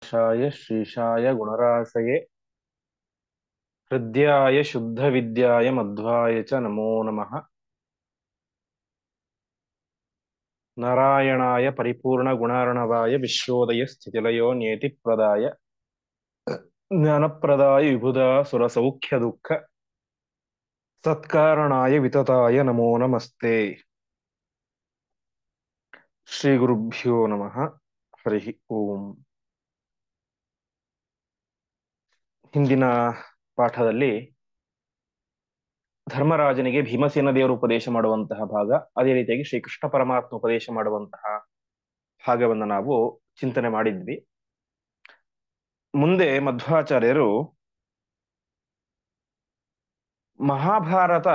शाय श्रीशाय गुणराशये हृद्याय शुद्धविद्याय मध्वाय च नमो नमः। नारायणाय परिपूर्णगुणार्णवाय विश्वोदय स्थितिलयो नियतिप्रदाय ज्ञानप्रदाय विबुधा सुरसौख्यदुःख सत्कारणाय वितताय नमो नमस्ते। श्रीगुरुभ्यो नमः। हरिः ಓಂ। ಹಿಂದಿನ ಪಾಠದಲ್ಲಿ ಧರ್ಮರಾಜನಿಗೆ ಭೀಮಸೇನ ದೇವರು ಉಪದೇಶ ಮಾಡುವಂತಹ ಭಾಗ, ಅದೇ ರೀತಿಯಾಗಿ ಶ್ರೀಕೃಷ್ಣ ಪರಮಾತ್ಮ ಉಪದೇಶ ಮಾಡುವಂತಹ ಭಾಗವನ್ನು ನಾವು ಚಿಂತನೆ ಮಾಡಿದ್ವಿ. ಮುಂದೆ ಮಧ್ವಾಚಾರ್ಯರು ಮಹಾಭಾರತ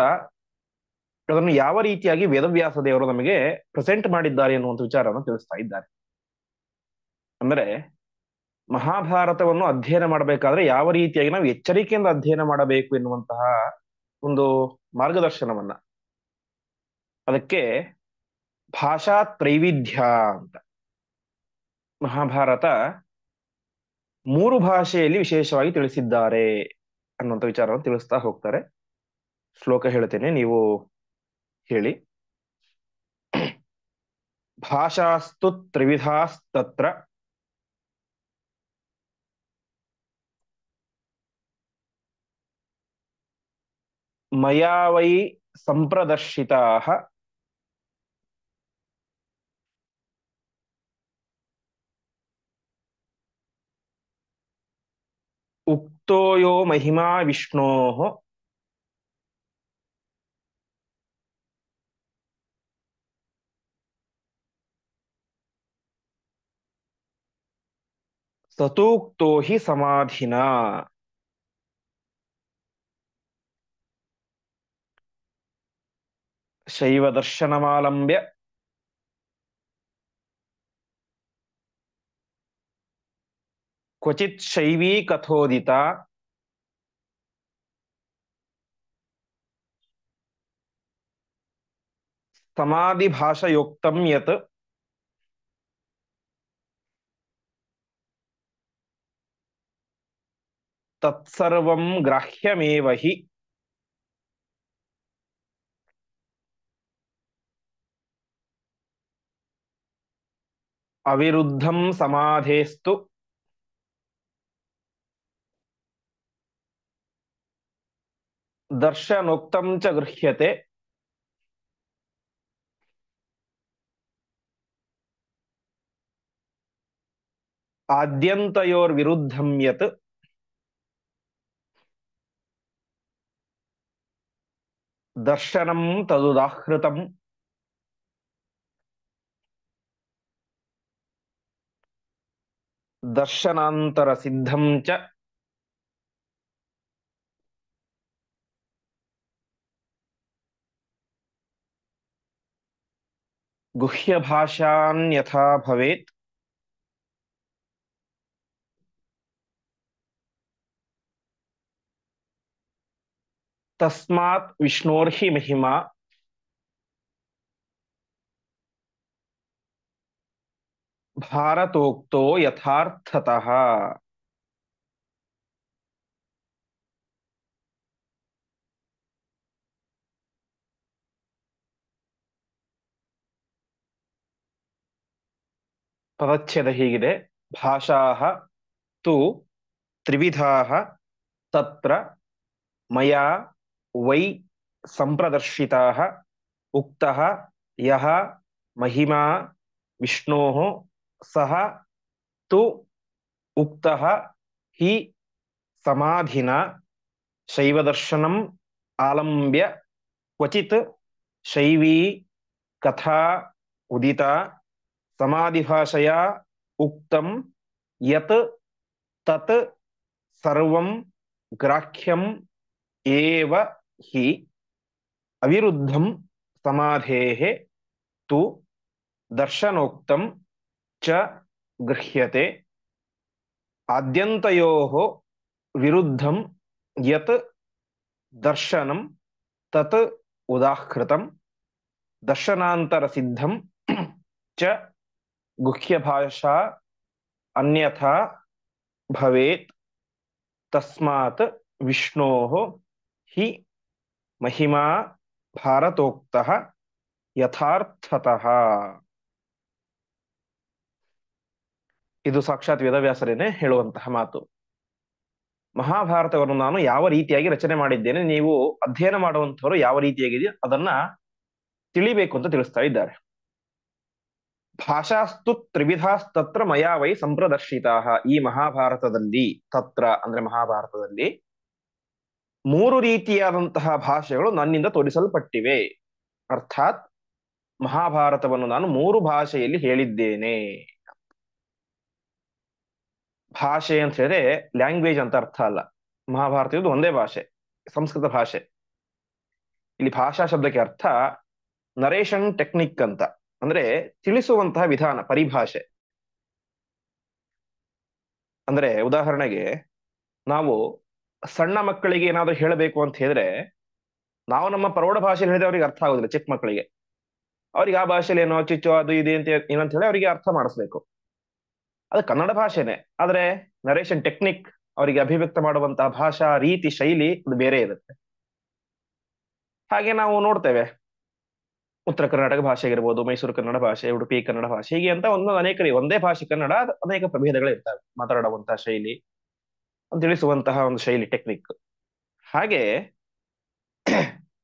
ಅದನ್ನು ಯಾವ ರೀತಿಯಾಗಿ ವೇದವ್ಯಾಸ ದೇವರು ನಮಗೆ ಪ್ರೆಸೆಂಟ್ ಮಾಡಿದ್ದಾರೆ ಎನ್ನುವಂತ ವಿಚಾರವನ್ನು ತಿಳಿಸ್ತಾ ಇದ್ದಾರೆ. ಅಂದರೆ ಮಹಾಭಾರತವನ್ನು ಅಧ್ಯಯನ ಮಾಡಬೇಕಾದ್ರೆ ಯಾವ ರೀತಿಯಾಗಿ ನಾವು ಎಚ್ಚರಿಕೆಯಿಂದ ಅಧ್ಯಯನ ಮಾಡಬೇಕು ಎನ್ನುವಂತಹ ಒಂದು ಮಾರ್ಗದರ್ಶನವನ್ನ, ಅದಕ್ಕೆ ಭಾಷಾ ತ್ರೈವಿಧ್ಯ ಅಂತ, ಮಹಾಭಾರತ 3 ಭಾಷೆಯಲ್ಲಿ ವಿಶೇಷವಾಗಿ ತಿಳಿಸಿದ್ದಾರೆ ಅನ್ನುವಂಥ ವಿಚಾರವನ್ನು ತಿಳಿಸ್ತಾ ಹೋಗ್ತಾರೆ. ಶ್ಲೋಕ ಹೇಳ್ತೇನೆ, ನೀವು ಹೇಳಿ. ಭಾಷಾಸ್ತು ತ್ರಿವಿಧಾಸ್ತತ್ರ ಮಯಾ ವೈ ಸಂಪ್ರದರ್ಶಿತಾಃ ಉಕ್ತೋ ಯೋ ಮಹಿಮಾ ವಿಷ್ಣೋಃ ಸತೂಕ್ತೋ ಹಿ ಸಮಾಧಿನಾ. ಶೈವ ದರ್ಶನಮಾಲಂಬ್ಯ ಕ್ವಚಿತ್ ಶೈವೀ ಕಥೋದಿತ ಸಮಾಧಿ ಭಾಷಯೋಕ್ತಂ ಯತ್ ತತ್ಸರ್ವಂ ಗ್ರಾಹ್ಯಮೇವ ಹಿ. ಅವಿರುದ್ಧಂ ಸಮಾಧೇಸ್ತು ದರ್ಶನೋಕ್ತಂ ಚ ಗೃಹ್ಯತೆ. ಆದ್ಯಂತಯೋರ್ವಿರುದ್ಧಂ ಯತ್ ದರ್ಶನಂ ತದುದಾಹೃತಂ. ದರ್ಶನಾಂತರ ಸಿದ್ಧಂ ಚ ಗುಹ್ಯ ಭಾಷಾನ್ಯಥಾ ಭವೇತ್. ತಸ್ಮಾತ್ ವಿಷ್ಣೋರ್ಹಿ ಮಹಿಮಾ ಭಾರತೋಕ್ತೋ ಯಥಾರ್ಥತಃ. ಪದಚ್ಛೇದ ಹೀಗಿದೆ: ಭಾಷಾಃ ತು ತ್ರಿವಿಧಾಃ ತತ್ರ ಮಯಾ ವೈ ಸಂಪ್ರದರ್ಶಿತಾಃ ಉಕ್ತಃ ಯಃ ಮಹಿಮಾ ವಿಷ್ಣೋಃ ಸಹ ತು ಉಕ್ತಃ ಹಿ ಸಮಾಧಿನಾ ಶೈವದರ್ಶನಂ ಆಲಂಬ್ಯ ಕ್ವಚಿತ್ ಶೈವೀ ಕಥಾ ಉದಿತಾ ಸಮಾಧಿಭಾಷಯಾ ಉಕ್ತಂ ಯತ್ ತತ್ ಸರ್ವಂ ಗ್ರಾಹ್ಯಂ ಏವ ಹಿ. ಅವಿರುದ್ಧಂ ಸಮಾಧೇಃ ತು ದರ್ಶನೋಕ್ತಂ ಚ ಗೃಹ್ಯತೆ. ಆದ್ಯಂತಯೋಃ ವಿರುದ್ಧಂ ಯತ್ ದರ್ಶನಂ ತತ್ ಉದಾಹೃತಂ. ದರ್ಶನಾಂತರ ಸಿದ್ಧಂ ಚ ಗುಹ್ಯ ಭಾಷಾ ಅನ್ಯಥಾ ಭವೇತ್ ತಸ್ಮಾತ್ ವಿಷ್ಣೋಃ ಹಿ ಮಹಿಮಾ ಭಾರತೋಕ್ತಃ ಯಥಾರ್ಥತಃ. ಇದು ಸಾಕ್ಷಾತ್ ವೇದವ್ಯಾಸರೇನೆ ಹೇಳುವಂತಹ ಮಾತು. ಮಹಾಭಾರತವನ್ನು ನಾನು ಯಾವ ರೀತಿಯಾಗಿ ರಚನೆ ಮಾಡಿದ್ದೇನೆ, ನೀವು ಅಧ್ಯಯನ ಮಾಡುವಂತವರು ಯಾವ ರೀತಿಯಾಗಿದೆಯೋ ಅದನ್ನ ತಿಳಿಬೇಕು ಅಂತ ತಿಳಿಸ್ತಾ ಇದ್ದಾರೆ. ಭಾಷಾಸ್ತು ತ್ರಿವಿಧಾಸ್ತತ್ರ ಮಯಾ ವೈ ಸಂಪ್ರದರ್ಶಿತಾ. ಈ ಮಹಾಭಾರತದಲ್ಲಿ, ತತ್ರ ಅಂದ್ರೆ ಮಹಾಭಾರತದಲ್ಲಿ, 3 ರೀತಿಯಾದಂತಹ ಭಾಷೆಗಳು ನನ್ನಿಂದ ತೋರಿಸಲ್ಪಟ್ಟಿವೆ. ಅರ್ಥಾತ್ ಮಹಾಭಾರತವನ್ನು ನಾನು 3 ಭಾಷೆಯಲ್ಲಿ ಹೇಳಿದ್ದೇನೆ. ಭಾಷೆ ಅಂತ ಹೇಳಿದ್ರೆ ಲ್ಯಾಂಗ್ವೇಜ್ ಅಂತ ಅರ್ಥ ಅಲ್ಲ. ಮಹಾಭಾರತ ಇದು ಒಂದೇ ಭಾಷೆ, ಸಂಸ್ಕೃತ ಭಾಷೆ. ಇಲ್ಲಿ ಭಾಷಾ ಶಬ್ದಕ್ಕೆ ಅರ್ಥ ನರೇಷನ್ ಟೆಕ್ನಿಕ್ ಅಂತ, ಅಂದ್ರೆ ತಿಳಿಸುವಂತಹ ವಿಧಾನ, ಪರಿಭಾಷೆ. ಅಂದ್ರೆ ಉದಾಹರಣೆಗೆ ನಾವು ಸಣ್ಣ ಮಕ್ಕಳಿಗೆ ಏನಾದ್ರು ಹೇಳಬೇಕು ಅಂತ ಹೇಳಿದ್ರೆ, ನಾವು ನಮ್ಮ ಪ್ರೌಢ ಭಾಷೆಯಲ್ಲಿ ಹೇಳಿದ್ರೆ ಅವ್ರಿಗೆ ಅರ್ಥ ಆಗೋದಿಲ್ಲ. ಚಿಕ್ಕ ಮಕ್ಕಳಿಗೆ ಅವ್ರಿಗೆ ಆ ಭಾಷೆಯಲ್ಲಿ ಏನೋ ಚಿಚ್ಚು ಅದು ಇದೆ ಅಂತ ಏನಂತ ಹೇಳಿ ಅವರಿಗೆ ಅರ್ಥ ಮಾಡಿಸ್ಬೇಕು. ಅದು ಕನ್ನಡ ಭಾಷೆನೆ, ಆದ್ರೆ ನರೇಷನ್ ಟೆಕ್ನಿಕ್, ಅವರಿಗೆ ಅಭಿವ್ಯಕ್ತ ಮಾಡುವಂತಹ ಭಾಷಾ ರೀತಿ ಶೈಲಿ ಅದು ಬೇರೆ ಇರುತ್ತೆ. ಹಾಗೆ ನಾವು ನೋಡ್ತೇವೆ, ಉತ್ತರ ಕರ್ನಾಟಕ ಭಾಷೆ ಇರ್ಬೋದು, ಮೈಸೂರು ಕನ್ನಡ ಭಾಷೆ, ಉಡುಪಿ ಕನ್ನಡ ಭಾಷೆ, ಹೀಗೆ ಅಂತ ಅನೇಕ ಒಂದೇ ಭಾಷೆ ಕನ್ನಡ, ಅನೇಕ ಪ್ರಭೇದಗಳು ಇರ್ತವೆ. ಮಾತನಾಡುವಂತಹ ಶೈಲಿ, ತಿಳಿಸುವಂತಹ ಒಂದು ಶೈಲಿ, ಟೆಕ್ನಿಕ್. ಹಾಗೆ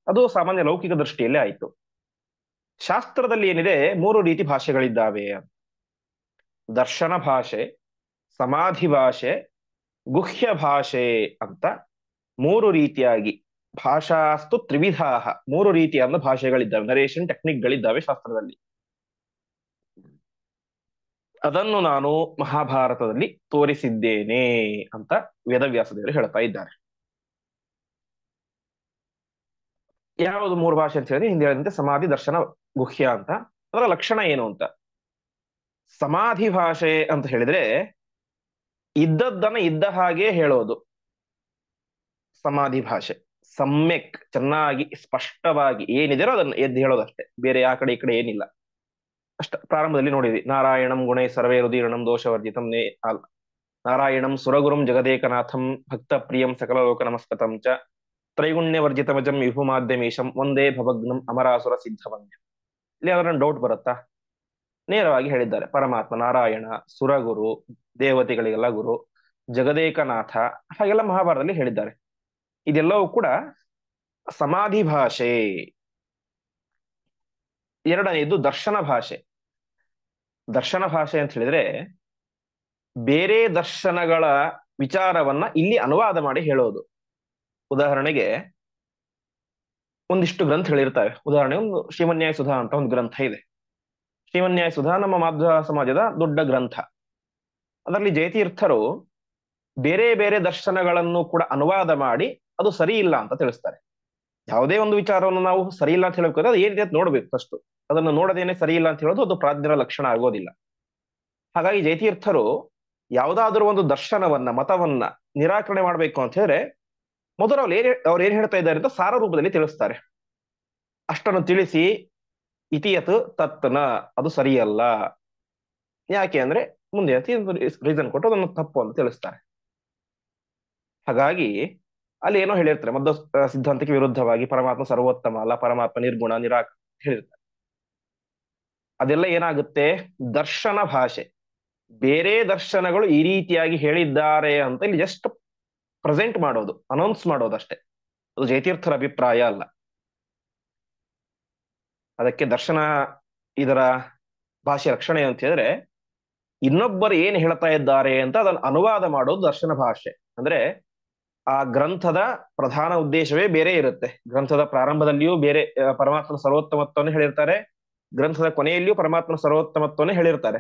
ಅದು ಸಾಮಾನ್ಯ ಲೌಕಿಕ ದೃಷ್ಟಿಯಲ್ಲೇ ಆಯ್ತು. ಶಾಸ್ತ್ರದಲ್ಲಿ ಏನಿದೆ, 3 ರೀತಿ ಭಾಷೆಗಳಿದ್ದಾವೆ. ದರ್ಶನ ಭಾಷೆ, ಸಮಾಧಿ ಭಾಷೆ, ಗುಹ್ಯ ಭಾಷೆ ಅಂತ 3 ರೀತಿಯಾಗಿ, ಭಾಷಾಸ್ತು ತ್ರಿವಿಧಾಹ, 3 ರೀತಿಯಾದ ಭಾಷೆಗಳಿದ್ದಾವೆ, ನರೇಷನ್ ಟೆಕ್ನಿಕ್ಗಳಿದ್ದಾವೆ ಶಾಸ್ತ್ರದಲ್ಲಿ. ಅದನ್ನು ನಾನು ಮಹಾಭಾರತದಲ್ಲಿ ತೋರಿಸಿದ್ದೇನೆ ಅಂತ ವೇದವ್ಯಾಸದೇವರು ಹೇಳ್ತಾ ಇದ್ದಾರೆ. ಯಾವುದು 3 ಭಾಷೆ ಅಂತ ಹೇಳಿದ್ರೆ, ಹಿಂದೆ ಹೇಳಿದಂತೆ ಸಮಾಧಿ, ದರ್ಶನ, ಗುಹ್ಯ ಅಂತ. ಅದರ ಲಕ್ಷಣ ಏನು ಅಂತ, ಸಮಾಧಿ ಭಾಷೆ ಅಂತ ಹೇಳಿದ್ರೆ ಇದ್ದದ್ದನ್ನ ಇದ್ದ ಹಾಗೆ ಹೇಳೋದು ಸಮಾಧಿ ಭಾಷೆ. ಸಮ್ಯಕ್, ಚೆನ್ನಾಗಿ ಸ್ಪಷ್ಟವಾಗಿ ಏನಿದೆಯೋ ಅದನ್ನ ಎದ್ದು ಹೇಳೋದಷ್ಟೇ, ಬೇರೆ ಆ ಕಡೆ ಈ ಕಡೆ ಏನಿಲ್ಲ. ಅಷ್ಟ. ಪ್ರಾರಂಭದಲ್ಲಿ ನೋಡಿದ್ವಿ, ನಾರಾಯಣಂ ಗುಣೈ ಸರ್ವೇ ರುದೀರ್ಣಂ ದೋಷವರ್ಜಿತಂ ನಾರಾಯಣಂ ಸುರಗುರುಂ ಜಗದೇಕನಾಥಂ ಭಕ್ತ ಪ್ರಿಯಂ ಸಕಲ ಲೋಕ ನಮಸ್ಕತಂ ಚ ತ್ರೈಗುಣ್ಯವರ್ಜಿತಮಜಂ ವಿಭುಮಾದ್ಯಮೀಶಂ ಒಂದೇ ಭವಗ್ನಂ ಅಮರಾಸುರ ಸಿದ್ಧವನ್ಯ. ಇಲ್ಲಿ ಅವರನ್ನು ಡೌಟ್ ಬರುತ್ತಾ? ನೇರವಾಗಿ ಹೇಳಿದ್ದಾರೆ, ಪರಮಾತ್ಮ ನಾರಾಯಣ, ಸುರಗುರು, ದೇವತೆಗಳಿಗೆಲ್ಲ ಗುರು, ಜಗದೇಕನಾಥ, ಹಾಗೆಲ್ಲ ಮಹಾಭಾರತದಲ್ಲಿ ಹೇಳಿದ್ದಾರೆ. ಇದೆಲ್ಲವೂ ಕೂಡ ಸಮಾಧಿ ಭಾಷೆ. ಎರಡನೆಯದು ದರ್ಶನ ಭಾಷೆ. ದರ್ಶನ ಭಾಷೆ ಅಂತ ಹೇಳಿದ್ರೆ ಬೇರೆ ದರ್ಶನಗಳ ವಿಚಾರವನ್ನ ಇಲ್ಲಿ ಅನುವಾದ ಮಾಡಿ ಹೇಳೋದು. ಉದಾಹರಣೆಗೆ ಒಂದಿಷ್ಟು ಗ್ರಂಥಗಳಿರ್ತವೆ. ಉದಾಹರಣೆ, ಒಂದು ಶ್ರೀಮನ್ಯಾಯ ಸುಧಾ ಅಂತ ಒಂದು ಗ್ರಂಥ ಇದೆ. ಶ್ರೀಮನ್ಯಾಯ ಸುಧಾ ನಮ್ಮ ಮಾಧ್ವ ಸಮಾಜದ ದೊಡ್ಡ ಗ್ರಂಥ. ಅದರಲ್ಲಿ ಜಯತೀರ್ಥರು ಬೇರೆ ಬೇರೆ ದರ್ಶನಗಳನ್ನು ಕೂಡ ಅನುವಾದ ಮಾಡಿ ಅದು ಸರಿ ಇಲ್ಲ ಅಂತ ತಿಳಿಸ್ತಾರೆ. ಯಾವುದೇ ಒಂದು ವಿಚಾರವನ್ನು ನಾವು ಸರಿ ಇಲ್ಲ ಅಂತ ಹೇಳಬೇಕಾದ್ರೆ ಅದು ಏನಿದೆ ಅಂತ ನೋಡ್ಬೇಕು ಫಸ್ಟ್. ಅದನ್ನು ನೋಡದೇನೆ ಸರಿ ಇಲ್ಲ ಅಂತ ಹೇಳೋದು ಅದು ಪ್ರಾಜ್ಞರ ಲಕ್ಷಣ ಆಗೋದಿಲ್ಲ. ಹಾಗಾಗಿ ಜಯತೀರ್ಥರು ಯಾವುದಾದ್ರೂ ಒಂದು ದರ್ಶನವನ್ನ, ಮತವನ್ನ ನಿರಾಕರಣೆ ಮಾಡ್ಬೇಕು ಅಂತ ಹೇಳಿದ್ರೆ ಮೊದಲು ಅವ್ರು ಏನ್ ಹೇಳ್ತಾ ಇದ್ದಾರೆ ಅಂತ ಸಾರ ರೂಪದಲ್ಲಿ ತಿಳಿಸ್ತಾರೆ. ಅಷ್ಟನ್ನು ತಿಳಿಸಿ ಇತಿಯತ್ ತತ್ನ, ಅದು ಸರಿಯಲ್ಲ, ಯಾಕೆ ಅಂದ್ರೆ ಮುಂದೆ ರೀಸನ್ ಕೊಟ್ಟು ಅದನ್ನು ತಪ್ಪು ಅಂತ ತಿಳಿಸ್ತಾರೆ. ಹಾಗಾಗಿ ಅಲ್ಲಿ ಏನೋ ಹೇಳಿರ್ತಾರೆ, ಮಧ್ವ ಸಿದ್ಧಾಂತಕ್ಕೆ ವಿರುದ್ಧವಾಗಿ ಪರಮಾತ್ಮ ಸರ್ವೋತ್ತಮ ಅಲ್ಲ, ಪರಮಾತ್ಮ ನಿರ್ಗುಣ ಹೇಳಿರ್ತಾರೆ. ಅದೆಲ್ಲ ಏನಾಗುತ್ತೆ, ದರ್ಶನ ಭಾಷೆ. ಬೇರೆ ದರ್ಶನಗಳು ಈ ರೀತಿಯಾಗಿ ಹೇಳಿದ್ದಾರೆ ಅಂತ ಇಲ್ಲಿ ಜಸ್ಟ್ ಪ್ರೆಸೆಂಟ್ ಮಾಡೋದು, ಅನೌನ್ಸ್ ಮಾಡೋದಷ್ಟೇ. ಅದು ಜಯತೀರ್ಥರ ಅಭಿಪ್ರಾಯ ಅಲ್ಲ. ಅದಕ್ಕೆ ದರ್ಶನ, ಇದರ ಭಾಷೆ ರಕ್ಷಣೆ ಅಂತ ಹೇಳಿದ್ರೆ ಇನ್ನೊಬ್ಬರು ಏನ್ ಹೇಳ್ತಾ ಇದ್ದಾರೆ ಅಂತ ಅದನ್ನು ಅನುವಾದ ಮಾಡೋದು ದರ್ಶನ ಭಾಷೆ. ಅಂದ್ರೆ ಆ ಗ್ರಂಥದ ಪ್ರಧಾನ ಉದ್ದೇಶವೇ ಬೇರೆ ಇರುತ್ತೆ. ಗ್ರಂಥದ ಪ್ರಾರಂಭದಲ್ಲಿಯೂ ಬೇರೆ ಪರಮಾತ್ಮನ ಸರ್ವೋತ್ತಮತ್ವವನ್ನು ಹೇಳಿರ್ತಾರೆ, ಗ್ರಂಥದ ಕೊನೆಯಲ್ಲಿಯೂ ಪರಮಾತ್ಮನ ಸರ್ವೋತ್ತಮತ್ವವನ್ನು ಹೇಳಿರ್ತಾರೆ.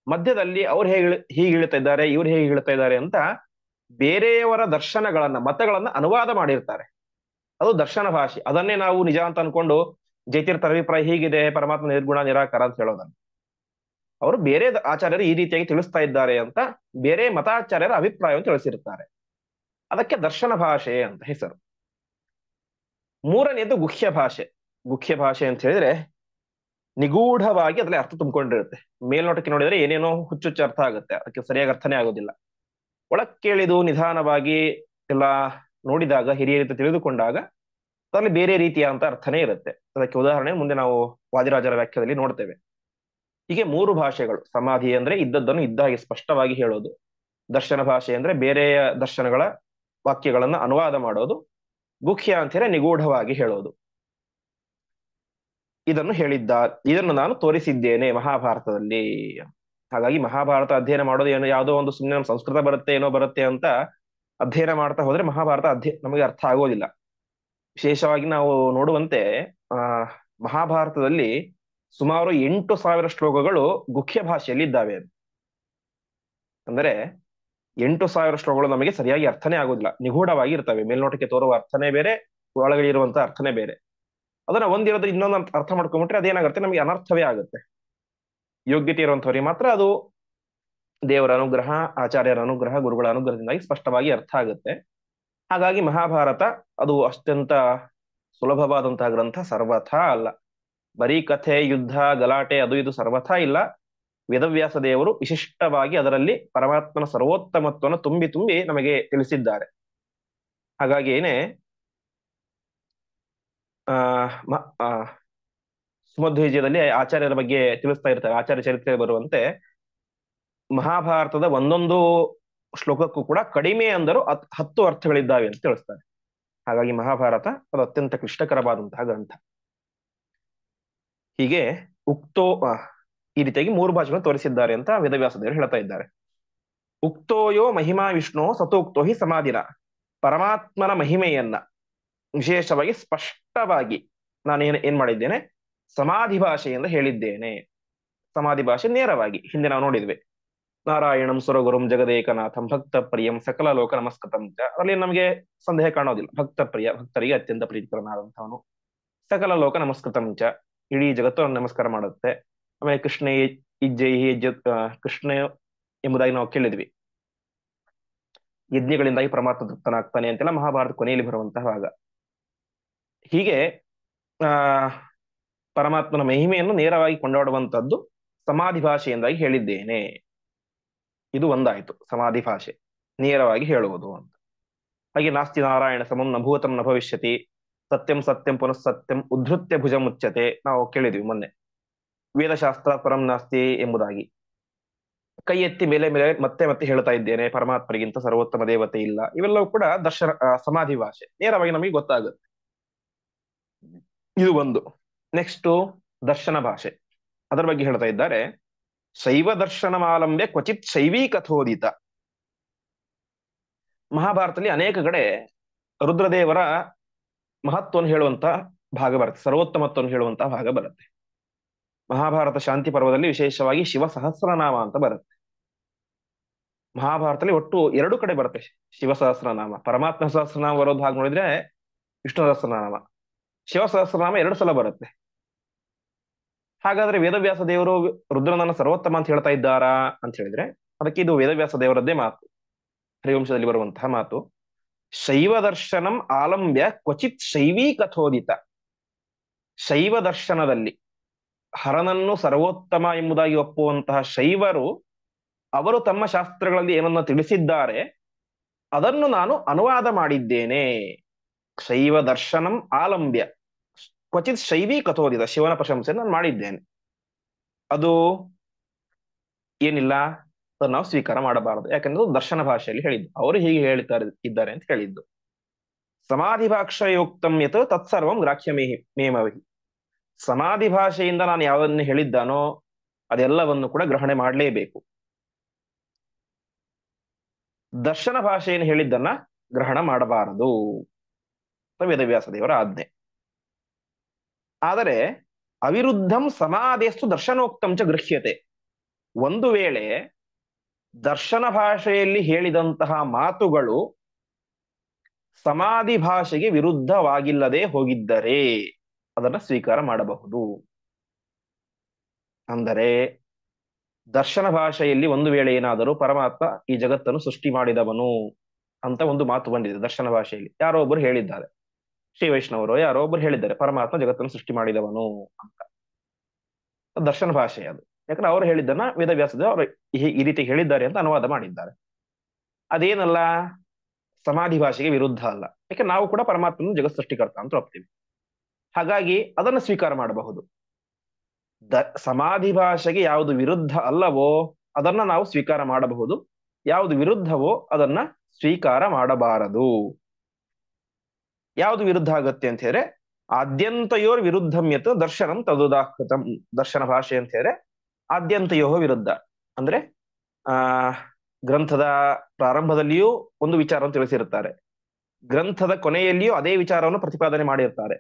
ಮಧ್ಯದಲ್ಲಿ ಅವ್ರು ಹೀಗೆ ಹೇಳ್ತಾ ಇದ್ದಾರೆ, ಇವ್ರು ಹೇಗೆ ಹೇಳ್ತಾ ಇದ್ದಾರೆ ಅಂತ ಬೇರೆಯವರ ದರ್ಶನಗಳನ್ನ, ಮತಗಳನ್ನ ಅನುವಾದ ಮಾಡಿರ್ತಾರೆ. ಅದು ದರ್ಶನ ಭಾಷೆ. ಅದನ್ನೇ ನಾವು ನಿಜ ಅಂತ ಅನ್ಕೊಂಡು ಜಯತೀರ್ಥರ ಅಭಿಪ್ರಾಯ ಹೀಗಿದೆ, ಪರಮಾತ್ಮ ನಿರ್ಗುಣ ನಿರಾಕಾರ ಅಂತ ಹೇಳೋದನ್ನ, ಅವರು ಬೇರೆ ಆಚಾರ್ಯರು ಈ ರೀತಿಯಾಗಿ ತಿಳಿಸ್ತಾ ಇದ್ದಾರೆ ಅಂತ ಬೇರೆ ಮತಾಚಾರ್ಯರ ಅಭಿಪ್ರಾಯವನ್ನು ತಿಳಿಸಿರ್ತಾರೆ. ಅದಕ್ಕೆ ದರ್ಶನ ಭಾಷೆ ಅಂತ ಹೆಸರು. ಮೂರನೆಯದು ಗುಹ್ಯ ಭಾಷೆ. ಗುಹ್ಯ ಭಾಷೆ ಅಂತ ಹೇಳಿದ್ರೆ ನಿಗೂಢವಾಗಿ ಅದ್ರಲ್ಲಿ ಅರ್ಥ ತುಂಬಿಕೊಂಡಿರುತ್ತೆ. ಮೇಲ್ನೋಟಕ್ಕೆ ನೋಡಿದ್ರೆ ಏನೇನೋ ಹುಚ್ಚುಚ್ಚು ಅರ್ಥ ಆಗುತ್ತೆ, ಅದಕ್ಕೆ ಸರಿಯಾಗಿ ಅರ್ಥನೇ ಆಗೋದಿಲ್ಲ. ಒಳಕ್ಕೇಳಿದು ನಿಧಾನವಾಗಿ ಎಲ್ಲ ನೋಡಿದಾಗ, ಹಿರಿಯರಿಂದ ತಿಳಿದುಕೊಂಡಾಗ ಅದರಲ್ಲಿ ಬೇರೆ ರೀತಿಯ ಅಂತ ಅರ್ಥನೇ ಇರುತ್ತೆ. ಅದಕ್ಕೆ ಉದಾಹರಣೆ ಮುಂದೆ ನಾವು ವಾದಿರಾಜರ ವ್ಯಾಖ್ಯಾನದಲ್ಲಿ ನೋಡ್ತೇವೆ. ಹೀಗೆ ಮೂರು ಭಾಷೆಗಳು. ಸಮಾಧಿ ಅಂದ್ರೆ ಇದ್ದದ್ದನ್ನು ಇದ್ದ ಹಾಗೆ ಸ್ಪಷ್ಟವಾಗಿ ಹೇಳೋದು. ದರ್ಶನ ಭಾಷೆ ಅಂದ್ರೆ ಬೇರೆಯ ದರ್ಶನಗಳ ವಾಕ್ಯಗಳನ್ನ ಅನುವಾದ ಮಾಡೋದು. ಗುಹ್ಯ ಅಂತಾರೆ ನಿಗೂಢವಾಗಿ ಹೇಳೋದು. ಇದನ್ನು ನಾನು ತೋರಿಸಿದ್ದೇನೆ ಮಹಾಭಾರತದಲ್ಲಿ. ಹಾಗಾಗಿ ಮಹಾಭಾರತ ಅಧ್ಯಯನ ಮಾಡೋದು ಏನೋ ಯಾವುದೋ ಒಂದು ಸುಮ್ಮನೆ ಸಂಸ್ಕೃತ ಬರುತ್ತೆ ಏನೋ ಬರುತ್ತೆ ಅಂತ ಅಧ್ಯಯನ ಮಾಡ್ತಾ ಹೋದ್ರೆ ಮಹಾಭಾರತ ನಮಗೆ ಅರ್ಥ ಆಗೋದಿಲ್ಲ. ವಿಶೇಷವಾಗಿ ನಾವು ನೋಡುವಂತೆ ಆ ಮಹಾಭಾರತದಲ್ಲಿ ಸುಮಾರು 8,000 ಶ್ಲೋಕಗಳು ಗುಹ್ಯ ಭಾಷೆಯಲ್ಲಿ ಇದ್ದಾವೆ. ಅಂದ್ರೆ 8,000 ಶ್ಲೋಕಗಳು ನಮಗೆ ಸರಿಯಾಗಿ ಅರ್ಥನೇ ಆಗುದಿಲ್ಲ, ನಿಗೂಢವಾಗಿ ಇರ್ತವೆ. ಮೇಲ್ನೋಟಕ್ಕೆ ತೋರುವ ಅರ್ಥನೇ ಬೇರೆ, ಒಳಗಡೆ ಇರುವಂತಹ ಅರ್ಥನೇ ಬೇರೆ. ಅದನ್ನ ಒಂದಿರೋದು ಇನ್ನೊಂದು ಅರ್ಥ ಮಾಡ್ಕೊಂಡ್ಬಿಟ್ರೆ ಅದೇನಾಗುತ್ತೆ, ನಮಗೆ ಅನರ್ಥವೇ ಆಗುತ್ತೆ. ಯೋಗ್ಯತೆ ಇರುವಂತವ್ರಿಗೆ ಮಾತ್ರ ಅದು ದೇವರ ಅನುಗ್ರಹ, ಆಚಾರ್ಯರ ಅನುಗ್ರಹ, ಗುರುಗಳ ಅನುಗ್ರಹದಿಂದಾಗಿ ಸ್ಪಷ್ಟವಾಗಿ ಅರ್ಥ ಆಗುತ್ತೆ. ಹಾಗಾಗಿ ಮಹಾಭಾರತ ಅದು ಅತ್ಯಂತ ಸುಲಭವಾದಂತಹ ಗ್ರಂಥ ಸರ್ವಥಾ ಅಲ್ಲ. ಬರೀ ಕಥೆ, ಯುದ್ಧ, ಗಲಾಟೆ ಅದು ಇದು ಸರ್ವಥಾ ಇಲ್ಲ. ವೇದವ್ಯಾಸ ದೇವರು ವಿಶಿಷ್ಟವಾಗಿ ಅದರಲ್ಲಿ ಪರಮಾತ್ಮನ ಸರ್ವೋತ್ತಮತ್ವವನ್ನು ತುಂಬಿ ತುಂಬಿ ನಮಗೆ ತಿಳಿಸಿದ್ದಾರೆ. ಹಾಗಾಗಿ ಏನೇ ಸುಮಧ್ವಜದಲ್ಲಿ ಆಚಾರ್ಯರ ಬಗ್ಗೆ ತಿಳಿಸ್ತಾ ಇರ್ತಾರೆ. ಆಚಾರ್ಯ ಚರಿತ್ರೆ ಬರುವಂತೆ ಮಹಾಭಾರತದ ಒಂದೊಂದು ಶ್ಲೋಕಕ್ಕೂ ಕೂಡ ಕಡಿಮೆ ಅಂದರೂ 10 ಅರ್ಥಗಳಿದ್ದಾವೆ ಅಂತ ತಿಳಿಸ್ತಾರೆ. ಹಾಗಾಗಿ ಮಹಾಭಾರತ ಅದು ಅತ್ಯಂತ ಕ್ಲಿಷ್ಟಕರವಾದಂತಹ ಗ್ರಂಥ. ಹೀಗೆ ಈ ರೀತಿಯಾಗಿ 3 ಭಾಷೆಗಳನ್ನು ತೋರಿಸಿದ್ದಾರೆ ಅಂತ ವೇದವ್ಯಾಸದೇವರು ಹೇಳ್ತಾ ಇದ್ದಾರೆ. ಉಕ್ತೋಯೋ ಮಹಿಮಾ ವಿಷ್ಣು ಸತೋಕ್ತೋ ಹಿ ಸಮಾಧಿನ. ಪರಮಾತ್ಮನ ಮಹಿಮೆಯನ್ನ ವಿಶೇಷವಾಗಿ ಸ್ಪಷ್ಟವಾಗಿ ನಾನು ಏನ್ ಮಾಡಿದ್ದೇನೆ, ಸಮಾಧಿ ಭಾಷೆಯಿಂದ ಹೇಳಿದ್ದೇನೆ. ಸಮಾಧಿ ಭಾಷೆ ನೇರವಾಗಿ ಹಿಂದೆ ನಾವು ನೋಡಿದ್ವಿ. ನಾರಾಯಣಂ ಸುರಗುರುಂ ಜಗದೇಕನಾಥಂ ಭಕ್ತ ಪ್ರಿಯಂ ಸಕಲ ಲೋಕ ನಮಸ್ಕೃತಂ. ಅದರಲ್ಲಿ ನಮಗೆ ಸಂದೇಹ ಕಾಣೋದಿಲ್ಲ. ಭಕ್ತ ಪ್ರಿಯ, ಭಕ್ತರಿಗೆ ಅತ್ಯಂತ ಪ್ರೀತಿಕರನಾದಂಥವನು. ಸಕಲ ಲೋಕ ನಮಸ್ಕೃತಂ ಚ, ಇಡೀ ಜಗತ್ತು ನಮಸ್ಕಾರ ಮಾಡುತ್ತೆ. ಆಮೇಲೆ ಕೃಷ್ಣ ಇಜ್ಜೈ ಕೃಷ್ಣ ಎಂಬುದಾಗಿ ನಾವು ಕೇಳಿದ್ವಿ. ಯಜ್ಞಗಳಿಂದಾಗಿ ಪರಮಾತ್ಮ ತೃಪ್ತನಾಗ್ತಾನೆ ಅಂತೆಲ್ಲ ಮಹಾಭಾರತ ಕೊನೆಯಲ್ಲಿ ಬರುವಂತಹ ಭಾಗ. ಹೀಗೆ ಆ ಪರಮಾತ್ಮನ ಮಹಿಮೆಯನ್ನು ನೇರವಾಗಿ ಕೊಂಡಾಡುವಂತದ್ದು ಸಮಾಧಿ ಭಾಷೆಯಿಂದಾಗಿ ಹೇಳಿದ್ದೇನೆ. ಇದು ಒಂದಾಯ್ತು, ಸಮಾಧಿ ಭಾಷೆ ನೇರವಾಗಿ ಹೇಳುವುದು ಅಂತ. ಹಾಗೆ ನಾಸ್ತಿ ನಾರಾಯಣ ಸಮಂ ನ ಭೂತಂ ನ ಭವಿಷ್ಯತಿ, ಸತ್ಯಂ ಸತ್ಯಂ ಪುನಃ ಸತ್ಯಂ ಉದ್ಧತ್ಯ ಭುಜ ಮುಚ್ಚತೆ ನಾವು ಕೇಳಿದ್ವಿ ಮೊನ್ನೆ. ವೇದಶಾಸ್ತ್ರ ಪರಂ ನಾಸ್ತಿ ಎಂಬುದಾಗಿ ಕೈ ಎತ್ತಿ ಮೇಲೆ ಮೇಲೆ ಮತ್ತೆ ಮತ್ತೆ ಹೇಳ್ತಾ ಇದ್ದೇನೆ, ಪರಮಾತ್ಮರಿಗಿಂತ ಸರ್ವೋತ್ತಮ ದೇವತೆ ಇಲ್ಲ. ಇವೆಲ್ಲವೂ ಕೂಡ ಸಮಾಧಿ ಭಾಷೆ, ನೇರವಾಗಿ ನಮಗೆ ಗೊತ್ತಾಗುತ್ತೆ. ಇದು ಒಂದು. ನೆಕ್ಸ್ಟ್ ದರ್ಶನ ಭಾಷೆ, ಅದರ ಬಗ್ಗೆ ಹೇಳ್ತಾ ಇದ್ದಾರೆ. ಶೈವ ದರ್ಶನ ಮಾಲಂಬ್ಯ ಕ್ವಚಿತ್ ಶೈವೀ ಕಥೋದಿತ. ಮಹಾಭಾರತದಲ್ಲಿ ಅನೇಕ ಕಡೆ ರುದ್ರದೇವರ ಮಹತ್ವವನ್ನು ಹೇಳುವಂತಹ ಭಾಗ ಬರುತ್ತೆ, ಸರ್ವೋತ್ತಮತ್ವವನ್ನು ಹೇಳುವಂತಹ ಭಾಗ ಬರುತ್ತೆ. ಮಹಾಭಾರತ ಶಾಂತಿ ಪರ್ವದಲ್ಲಿ ವಿಶೇಷವಾಗಿ ಶಿವ ಸಹಸ್ರನಾಮ ಅಂತ ಬರುತ್ತೆ. ಮಹಾಭಾರತದಲ್ಲಿ ಒಟ್ಟು 2 ಕಡೆ ಬರುತ್ತೆ ಶಿವ ಸಹಸ್ರನಾಮ. ಪರಮಾತ್ಮ ಸಹಸ್ರನಾಮ ಬರೋದು ಹಾಗೆ ನೋಡಿದ್ರೆ ವಿಷ್ಣು ಸಹಸ್ರನಾಮ. ಶಿವ ಸಹಸ್ರನಾಮ 2 ಸಲ ಬರುತ್ತೆ. ಹಾಗಾದ್ರೆ ವೇದವ್ಯಾಸ ದೇವರು ರುದ್ರನನ್ನ ಸರ್ವೋತ್ತಮ ಅಂತ ಹೇಳ್ತಾ ಇದ್ದಾರಾ ಅಂತ ಹೇಳಿದ್ರೆ ಅದಕ್ಕೆ ಇದು ವೇದವ್ಯಾಸ ದೇವರದ್ದೇ ಮಾತು, ಹರಿವಂಶದಲ್ಲಿ ಬರುವಂತಹ ಮಾತು. ಶೈವ ದರ್ಶನಂ ಆಲಂಬ್ಯ ಕ್ವಚಿತ್ ಶೈವೀ ಕಥೋದಿತ. ಶೈವ ದರ್ಶನದಲ್ಲಿ ಹರನನ್ನು ಸರ್ವೋತ್ತಮ ಎಂಬುದಾಗಿ ಒಪ್ಪುವಂತಹ ಶೈವರು ಅವರು ತಮ್ಮ ಶಾಸ್ತ್ರಗಳಲ್ಲಿ ಏನನ್ನ ತಿಳಿಸಿದ್ದಾರೆ ಅದನ್ನು ನಾನು ಅನುವಾದ ಮಾಡಿದ್ದೇನೆ. ಶೈವ ದರ್ಶನಂ ಆಲಂಬ್ಯ ಕ್ವಚಿತ್ ಶೈವೀ ಕಥೋದಿತ, ಶಿವನ ಪ್ರಶಂಸೆ ನಾನು ಮಾಡಿದ್ದೇನೆ. ಅದು ಏನಿಲ್ಲ, ಅದನ್ನು ನಾವು ಸ್ವೀಕಾರ ಮಾಡಬಾರದು. ಯಾಕಂದ್ರೆ ದರ್ಶನ ಭಾಷೆಯಲ್ಲಿ ಹೇಳಿದ್ದು, ಅವರು ಹೀಗೆ ಇದ್ದಾರೆ ಅಂತ ಹೇಳಿದ್ದು. ಸಮಾಧಿ ಭಾಷೆಯೋಕ್ತಂ ಯತ್ ತತ್ಸರ್ವಂ ಗ್ರಾಹ್ಯ ಮೇಮವಿ. ಸಮಾಧಿ ಭಾಷೆಯಿಂದ ನಾನು ಯಾವುದನ್ನು ಹೇಳಿದ್ದಾನೋ ಅದೆಲ್ಲವನ್ನು ಕೂಡ ಗ್ರಹಣೆ ಮಾಡಲೇಬೇಕು. ದರ್ಶನ ಭಾಷೆಯನ್ನು ಹೇಳಿದ್ದನ್ನ ಗ್ರಹಣ ಮಾಡಬಾರದು, ವೇದವ್ಯಾಸ ದೇವರ ಆಜ್ಞೆ. ಆದರೆ ಅವಿರುದ್ಧಂ ಸಮಾಧಿಸ್ತು ದರ್ಶನೋಕ್ತಂ ಚ ಗೃಹ್ಯತೆ. ಒಂದು ವೇಳೆ ದರ್ಶನ ಭಾಷೆಯಲ್ಲಿ ಹೇಳಿದಂತಹ ಮಾತುಗಳು ಸಮಾಧಿ ಭಾಷೆಗೆ ವಿರುದ್ಧವಾಗಿಲ್ಲದೆ ಹೋಗಿದ್ದರೆ ಅದನ್ನ ಸ್ವೀಕಾರ ಮಾಡಬಹುದು. ಅಂದರೆ ದರ್ಶನ ಭಾಷೆಯಲ್ಲಿ ಒಂದು ವೇಳೆ ಏನಾದರೂ ಪರಮಾತ್ಮ ಈ ಜಗತ್ತನ್ನು ಸೃಷ್ಟಿ ಮಾಡಿದವನು ಅಂತ ಒಂದು ಮಾತು ಬಂದಿದೆ ದರ್ಶನ ಭಾಷೆಯಲ್ಲಿ, ಯಾರೋ ಒಬ್ಬರು ಹೇಳಿದ್ದಾರೆ, ಶ್ರೀ ವೈಷ್ಣವರು ಯಾರೋ ಒಬ್ಬರು ಹೇಳಿದ್ದಾರೆ ಪರಮಾತ್ಮ ಜಗತ್ತನ್ನು ಸೃಷ್ಟಿ ಮಾಡಿದವನು ಅಂತ. ದರ್ಶನ ಭಾಷೆ ಅದು. ಯಾಕಂದ್ರೆ ಅವರು ಹೇಳಿದ್ದನ್ನ ವೇದವ್ಯಾಸದ ಅವರು ಈ ರೀತಿ ಹೇಳಿದ್ದಾರೆ ಅಂತ ಅನುವಾದ ಮಾಡಿದ್ದಾರೆ. ಅದೇನಲ್ಲ, ಸಮಾಧಿ ಭಾಷೆಗೆ ವಿರುದ್ಧ ಅಲ್ಲ. ಯಾಕೆ ನಾವು ಕೂಡ ಪರಮಾತ್ಮನ ಜಗತ್ ಸೃಷ್ಟಿಕರ್ತ ಅಂತ ಒಪ್ತೀವಿ. ಹಾಗಾಗಿ ಅದನ್ನು ಸ್ವೀಕಾರ ಮಾಡಬಹುದು. ಸಮಾಧಿ ಭಾಷೆಗೆ ಯಾವುದು ವಿರುದ್ಧ ಅಲ್ಲವೋ ಅದನ್ನ ನಾವು ಸ್ವೀಕಾರ ಮಾಡಬಹುದು, ಯಾವುದು ವಿರುದ್ಧವೋ ಅದನ್ನ ಸ್ವೀಕಾರ ಮಾಡಬಾರದು. ಯಾವುದು ವಿರುದ್ಧ ಆಗತ್ತೆ ಅಂತ ಹೇಳಿದ್ರೆ, ಆದ್ಯಂತಯೋರ್ ವಿರುದ್ಧಂ ಯತ್ ದರ್ಶನಂ ತದುದಾಹೃತಂ. ದರ್ಶನ ಭಾಷೆ ಅಂತ ಹೇಳಿದ್ರೆ ಆದ್ಯಂತಯೋ ವಿರುದ್ಧ ಅಂದ್ರೆ ಆ ಗ್ರಂಥದ ಪ್ರಾರಂಭದಲ್ಲಿಯೂ ಒಂದು ವಿಚಾರವನ್ನು ತಿಳಿಸಿರುತ್ತಾರೆ, ಗ್ರಂಥದ ಕೊನೆಯಲ್ಲಿಯೂ ಅದೇ ವಿಚಾರವನ್ನು ಪ್ರತಿಪಾದನೆ ಮಾಡಿರ್ತಾರೆ.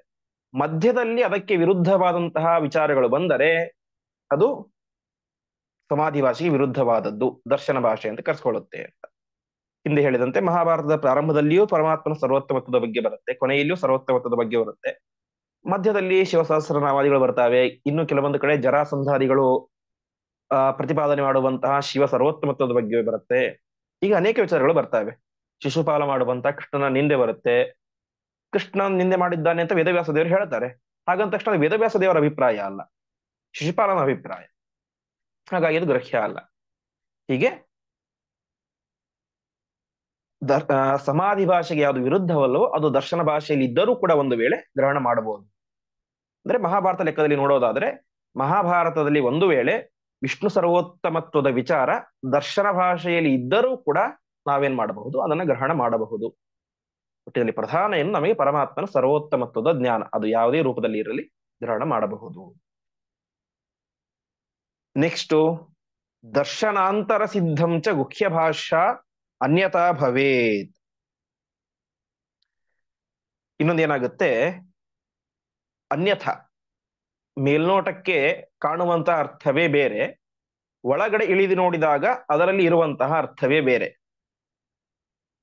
ಮಧ್ಯದಲ್ಲಿ ಅದಕ್ಕೆ ವಿರುದ್ಧವಾದಂತಹ ವಿಚಾರಗಳು ಬಂದರೆ ಅದು ಸಮಾಧಿ ಭಾಷೆಗೆ ವಿರುದ್ಧವಾದದ್ದು, ದರ್ಶನ ಭಾಷೆ ಅಂತ ಕರೆಸ್ಕೊಳ್ಳುತ್ತೆ ಅಂತ. ಹಿಂದೆ ಹೇಳಿದಂತೆ ಮಹಾಭಾರತದ ಪ್ರಾರಂಭದಲ್ಲಿಯೂ ಪರಮಾತ್ಮನ ಸರ್ವೋತ್ತಮತ್ವದ ಬಗ್ಗೆ ಬರುತ್ತೆ, ಕೊನೆಯಲ್ಲಿಯೂ ಸರ್ವೋತ್ತಮತ್ವದ ಬಗ್ಗೆ ಬರುತ್ತೆ, ಮಧ್ಯದಲ್ಲಿ ಶಿವಸಹಸ್ರನಾಮಾದಿಗಳು ಬರ್ತಾವೆ, ಇನ್ನು ಕೆಲವೊಂದು ಕಡೆ ಜರಾಸಂಧಾದಿಗಳು ಪ್ರತಿಪಾದನೆ ಮಾಡುವಂತಹ ಶಿವ ಸರ್ವೋತ್ತಮತ್ವದ ಬಗ್ಗೆ ಬರುತ್ತೆ. ಈಗ ಅನೇಕ ವಿಚಾರಗಳು ಬರ್ತವೆ. ಶಿಶುಪಾಲ ಮಾಡುವಂತಹ ಕೃಷ್ಣನ ನಿಂದೆ ಬರುತ್ತೆ, ಕೃಷ್ಣನ್ ನಿಂದೆ ಮಾಡಿದ್ದಾನೆ ಅಂತ ವೇದವ್ಯಾಸ ದೇವರು ಹೇಳ್ತಾರೆ. ಹಾಗಂತ ತಕ್ಷಣ ವೇದವ್ಯಾಸ ದೇವರ ಅಭಿಪ್ರಾಯ ಅಲ್ಲ, ಶಿಶುಪಾಲನ ಅಭಿಪ್ರಾಯ. ಹಾಗಾಗಿ ಅದು ಗ್ರಹ್ಯ ಅಲ್ಲ. ಹೀಗೆ ಸಮಾಧಿ ಭಾಷೆಗೆ ಯಾವುದು ವಿರುದ್ಧವಲ್ಲವೋ ಅದು ದರ್ಶನ ಭಾಷೆಯಲ್ಲಿ ಇದ್ದರೂ ಕೂಡ ಒಂದು ವೇಳೆ ಗ್ರಹಣ ಮಾಡಬಹುದು. ಅಂದ್ರೆ ಮಹಾಭಾರತ ಲೆಕ್ಕದಲ್ಲಿ ನೋಡೋದಾದ್ರೆ, ಮಹಾಭಾರತದಲ್ಲಿ ಒಂದು ವೇಳೆ ವಿಷ್ಣು ಸರ್ವೋತ್ತಮತ್ವದ ವಿಚಾರ ದರ್ಶನ ಭಾಷೆಯಲ್ಲಿ ಇದ್ದರೂ ಕೂಡ ನಾವೇನ್ ಮಾಡಬಹುದು, ಅದನ್ನ ಗ್ರಹಣ ಮಾಡಬಹುದು. ಒಟ್ಟಿನಲ್ಲಿ ಪ್ರಧಾನ ಏನು, ನಮಗೆ ಪರಮಾತ್ಮನ ಸರ್ವೋತ್ತಮತ್ವದ ಜ್ಞಾನ ಅದು ಯಾವುದೇ ರೂಪದಲ್ಲಿ ಇರಲಿ ಗ್ರಹಣ ಮಾಡಬಹುದು. ನೆಕ್ಸ್ಟ್, ದರ್ಶನಾಂತರ ಸಿದ್ಧಂ ಚ ಗುಹ್ಯ ಭಾಷಾ ಅನ್ಯತಾ ಭವೇತ್. ಇನ್ನೊಂದೇನಾಗುತ್ತೆ, ಅನ್ಯಥ ಮೇಲ್ನೋಟಕ್ಕೆ ಕಾಣುವಂತಹ ಅರ್ಥವೇ ಬೇರೆ, ಒಳಗಡೆ ಇಳಿದು ನೋಡಿದಾಗ ಅದರಲ್ಲಿ ಇರುವಂತಹ ಅರ್ಥವೇ ಬೇರೆ.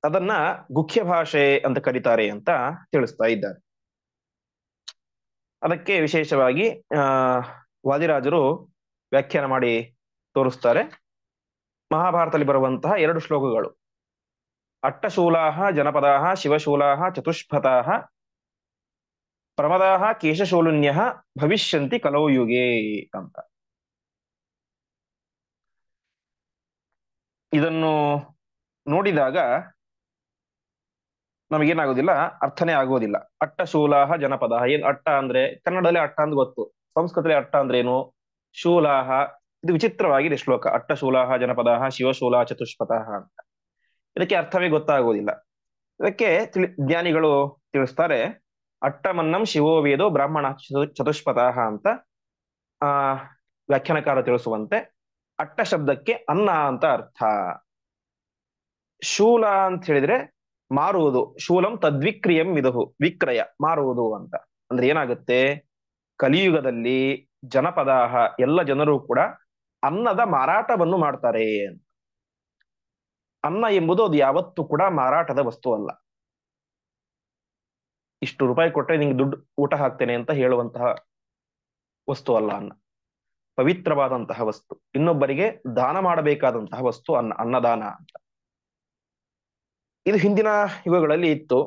ಅದನ್ನ ಗುಹ್ಯ ಭಾಷೆ ಅಂತ ಕರೀತಾರೆ ಅಂತ ತಿಳಿಸ್ತಾ ಇದ್ದಾರೆ. ಅದಕ್ಕೆ ವಿಶೇಷವಾಗಿ ವಾದಿರಾಜರು ವ್ಯಾಖ್ಯಾನ ಮಾಡಿ ತೋರಿಸ್ತಾರೆ. ಮಹಾಭಾರತದಲ್ಲಿ ಬರುವಂತಹ 2 ಶ್ಲೋಕಗಳು, ಅಟ್ಟಶೂಲಾಹ ಜನಪದಾಹ ಶಿವಶೂಲಾಹ ಚತುಷ್ಪಥಾಹ ಪ್ರಮದಾಹ ಕೇಶಶೂಲುನ್ಯ ಭವಿಷ್ಯಂತಿ ಕಲೋ ಯುಗೇ ಅಂತ. ಇದನ್ನು ನೋಡಿದಾಗ ನಮಗೇನಾಗೋದಿಲ್ಲ, ಅರ್ಥನೇ ಆಗೋದಿಲ್ಲ. ಅಟ್ಟಶೂಲಾಹ ಜನಪದಾಹ, ಏನ್ ಅಟ್ಟ ಅಂದ್ರೆ, ಕನ್ನಡದಲ್ಲಿ ಅಟ್ಟ ಅಂತ ಗೊತ್ತು, ಸಂಸ್ಕೃತದಲ್ಲಿ ಅಟ್ಟ ಅಂದ್ರೆ ಏನು, ಶೂಲಾಹ. ಇದು ವಿಚಿತ್ರವಾಗಿದೆ ಶ್ಲೋಕ, ಅಟ್ಟಶೂಲಾಹ ಜನಪದಾಹ ಶಿವಶೂಲಾ ಚತುಷ್ಪಥಾಹ ಅಂತ. ಇದಕ್ಕೆ ಅರ್ಥವೇ ಗೊತ್ತಾಗೋದಿಲ್ಲ. ಇದಕ್ಕೆ ಜ್ಞಾನಿಗಳು ತಿಳಿಸ್ತಾರೆ, ಅಟ್ಟಮನ್ನಂ ಶಿವೋ ವೇದೋ ಬ್ರಾಹ್ಮಣ ಚತುಷ್ಪಥಾಹ ಅಂತ ಆ ವ್ಯಾಖ್ಯಾನಕಾರ ತಿಳಿಸುವಂತೆ, ಅಟ್ಟ ಶಬ್ದಕ್ಕೆ ಅನ್ನ ಅಂತ ಅರ್ಥ. ಶೂಲ ಅಂತ ಹೇಳಿದ್ರೆ ಮಾರುವುದು, ಶೂಲಂ ತದ್ವಿಕ್ರಿಯಂ ವಿದುಹು, ವಿಕ್ರಯ ಮಾರುವುದು ಅಂತ. ಅಂದ್ರೆ ಏನಾಗುತ್ತೆ, ಕಲಿಯುಗದಲ್ಲಿ ಜನಪದಾಹ ಎಲ್ಲ ಜನರು ಕೂಡ ಅನ್ನದ ಮಾರಾಟವನ್ನು ಮಾಡ್ತಾರೆ ಅಂತ. ಅನ್ನ ಎಂಬುದು ಅದು ಯಾವತ್ತೂ ಕೂಡ ಮಾರಾಟದ ವಸ್ತು ಅಲ್ಲ. ಇಷ್ಟು ರೂಪಾಯಿ ಕೊಟ್ಟರೆ ನಿಂಗೆ ದುಡ್ಡು ಊಟ ಹಾಕ್ತೇನೆ ಅಂತ ಹೇಳುವಂತಹ ವಸ್ತು ಅಲ್ಲ ಅನ್ನ. ಪವಿತ್ರವಾದಂತಹ ವಸ್ತು, ಇನ್ನೊಬ್ಬರಿಗೆ ದಾನ ಮಾಡಬೇಕಾದಂತಹ ವಸ್ತು ಅನ್ನ, ಅನ್ನದಾನ ಅಂತ. ಇದು ಹಿಂದಿನ ಯುಗಗಳಲ್ಲಿ ಇತ್ತು,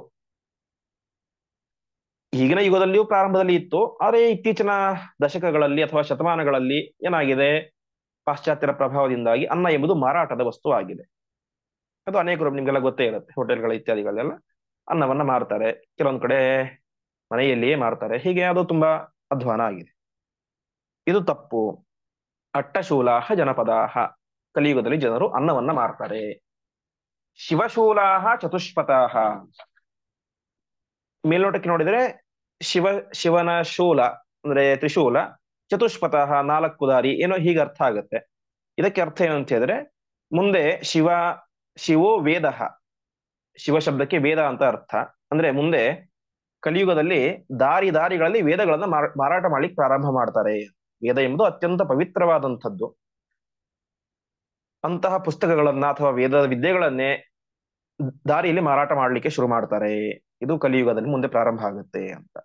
ಈಗಿನ ಯುಗದಲ್ಲಿಯೂ ಪ್ರಾರಂಭದಲ್ಲಿ ಇತ್ತು. ಆದರೆ ಇತ್ತೀಚಿನ ದಶಕಗಳಲ್ಲಿ ಅಥವಾ ಶತಮಾನಗಳಲ್ಲಿ ಏನಾಗಿದೆ, ಪಾಶ್ಚಾತ್ಯರ ಪ್ರಭಾವದಿಂದಾಗಿ ಅನ್ನ ಎಂಬುದು ಮಾರಾಟದ ವಸ್ತು ಆಗಿದೆ. ಅದು ಅನೇಕರು ನಿಮ್ಗೆಲ್ಲ ಗೊತ್ತೇ ಇರುತ್ತೆ, ಹೋಟೆಲ್ಗಳ ಇತ್ಯಾದಿಗಳೆಲ್ಲ ಅನ್ನವನ್ನ ಮಾರ್ತಾರೆ, ಕೆಲವೊಂದ್ ಕಡೆ ಮನೆಯಲ್ಲಿಯೇ ಮಾರ್ತಾರೆ. ಹೀಗೆ ಅದು ತುಂಬಾ ಅಧ್ವಾನ ಆಗಿದೆ. ಇದು ತಪ್ಪು. ಅಟ್ಟಶೂಲಾಹ ಜನಪದಾಹ, ಕಲಿಯುಗದಲ್ಲಿ ಜನರು ಅನ್ನವನ್ನ ಮಾರ್ತಾರೆ. ಶಿವಶೂಲಾಹ ಚತುಷ್ಪಥಾಹ, ಮೇಲ್ನೋಟಕ್ಕೆ ನೋಡಿದ್ರೆ ಶಿವನ ಶೂಲ ಅಂದ್ರೆ ತ್ರಿಶೂಲ, ಚತುಷ್ಪಥಾಹ 4 ದಾರಿ, ಏನೋ ಹೀಗೆ ಅರ್ಥ ಆಗುತ್ತೆ. ಇದಕ್ಕೆ ಅರ್ಥ ಏನು ಅಂತ ಹೇಳಿದ್ರೆ, ಮುಂದೆ ಶಿವೋ ವೇದ, ಶಿವ ಶಬ್ದಕ್ಕೆ ವೇದ ಅಂತ ಅರ್ಥ. ಅಂದ್ರೆ ಮುಂದೆ ಕಲಿಯುಗದಲ್ಲಿ ದಾರಿಗಳಲ್ಲಿ ವೇದಗಳನ್ನ ಮಾರಾಟ ಮಾಡ್ಲಿಕ್ಕೆ ಪ್ರಾರಂಭ ಮಾಡ್ತಾರೆ. ವೇದ ಎಂಬುದು ಅತ್ಯಂತ ಪವಿತ್ರವಾದಂಥದ್ದು. ಅಂತಹ ಪುಸ್ತಕಗಳನ್ನ ಅಥವಾ ವೇದದ ವಿದ್ಯೆಗಳನ್ನೇ ದಾರಿಯಲ್ಲಿ ಮಾರಾಟ ಮಾಡ್ಲಿಕ್ಕೆ ಶುರು ಮಾಡ್ತಾರೆ. ಇದು ಕಲಿಯುಗದಲ್ಲಿ ಮುಂದೆ ಪ್ರಾರಂಭ ಆಗುತ್ತೆ ಅಂತ.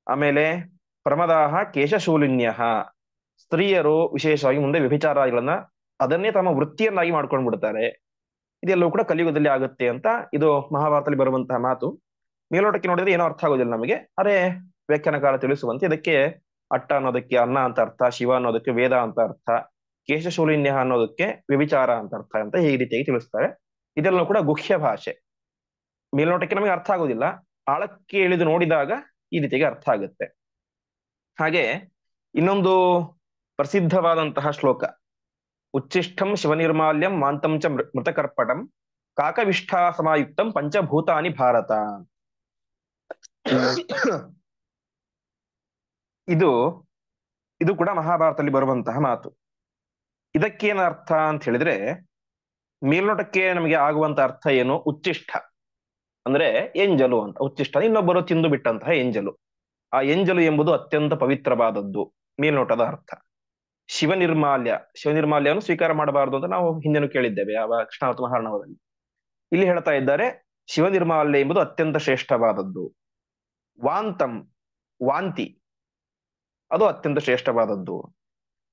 ಆಮೇಲೆ ಪ್ರಮದಾಹ ಕೇಶಶೂಲಿನ್ಯ, ಸ್ತ್ರೀಯರು ವಿಶೇಷವಾಗಿ ಮುಂದೆ ವ್ಯಭಿಚಾರಗಳನ್ನ ಅದನ್ನೇ ತಮ್ಮ ವೃತ್ತಿಯನ್ನಾಗಿ ಮಾಡ್ಕೊಂಡು ಬಿಡ್ತಾರೆ. ಇದೆಲ್ಲವೂ ಕೂಡ ಕಲಿಯುಗದಲ್ಲಿ ಆಗುತ್ತೆ ಅಂತ ಇದು ಮಹಾಭಾರತದಲ್ಲಿ ಬರುವಂತಹ ಮಾತು. ಮೇಲೋಟಕ್ಕೆ ನೋಡಿದ್ರೆ ಏನೋ ಅರ್ಥ ಆಗೋದಿಲ್ಲ ನಮಗೆ, ಅರೆ ವ್ಯಾಖ್ಯಾನಕಾರ ತಿಳಿಸುವಂತೆ ಇದಕ್ಕೆ ಅಟ್ಟ ಅನ್ನೋದಕ್ಕೆ ಅನ್ನ ಅಂತ ಅರ್ಥ, ಶಿವ ಅನ್ನೋದಕ್ಕೆ ವೇದ ಅಂತ ಅರ್ಥ, ಕೇಶಶೂಲಿನ್ಯ ಅನ್ನೋದಕ್ಕೆ ವ್ಯಭಿಚಾರ ಅಂತ ಅರ್ಥ ಅಂತ ಈ ರೀತಿಯಾಗಿ ತಿಳಿಸ್ತಾರೆ. ಇದೆಲ್ಲವೂ ಕೂಡ ಗುಹ್ಯ ಭಾಷೆ. ಮೇಲ್ನೋಟಕ್ಕೆ ನಮಗೆ ಅರ್ಥ ಆಗೋದಿಲ್ಲ, ಆಳಕ್ಕೆ ಇಳಿದು ನೋಡಿದಾಗ ಈ ರೀತಿಗೆ ಅರ್ಥ ಆಗುತ್ತೆ. ಹಾಗೆ ಇನ್ನೊಂದು ಪ್ರಸಿದ್ಧವಾದಂತಹ ಶ್ಲೋಕ, ಉಚ್ಚಿಷ್ಟಂ ಶಿವನಿರ್ಮಾಲ್ಯಂ ಮಾಂತಂ ಚ ಮೃತಕರ್ಪಟಂ ಕಾಕವಿಷ್ಠಾ ಸಮಾಯುಕ್ತಂ ಪಂಚಭೂತಾನಿ ಭಾರತ. ಇದು ಇದು ಕೂಡ ಮಹಾಭಾರತದಲ್ಲಿ ಬರುವಂತಹ ಮಾತು. ಇದಕ್ಕೇನು ಅರ್ಥ ಅಂತ ಹೇಳಿದ್ರೆ, ಮೇಲ್ನೋಟಕ್ಕೆ ನಮಗೆ ಆಗುವಂತ ಅರ್ಥ ಏನು, ಉಚ್ಚಿಷ್ಟ ಅಂದ್ರೆ ಎಂಜಲು ಅಂತ. ಉಚ್ಚಿಷ್ಟ ಇನ್ನೊಬ್ಬರು ತಿಂದು ಬಿಟ್ಟಂತಹ ಎಂಜಲು. ಆ ಎಂಜಲು ಎಂಬುದು ಅತ್ಯಂತ ಪವಿತ್ರವಾದದ್ದು ಮೇಲ್ನೋಟದ ಅರ್ಥ. ಶಿವನಿರ್ಮಾಲ್ಯ, ಶಿವನಿರ್ಮಾಲ್ಯವನ್ನು ಸ್ವೀಕಾರ ಮಾಡಬಾರದು ಅಂತ ನಾವು ಹಿಂದೆನೂ ಕೇಳಿದ್ದೇವೆ ಯಾವ ಕೃಷ್ಣಾವತ ಮಹಾರ್ಣವದಲ್ಲಿ. ಇಲ್ಲಿ ಹೇಳ್ತಾ ಇದ್ದಾರೆ ಶಿವನಿರ್ಮಾಲ್ಯ ಎಂಬುದು ಅತ್ಯಂತ ಶ್ರೇಷ್ಠವಾದದ್ದು. ವಾಂತಂ, ವಾಂತಿ, ಅದು ಅತ್ಯಂತ ಶ್ರೇಷ್ಠವಾದದ್ದು.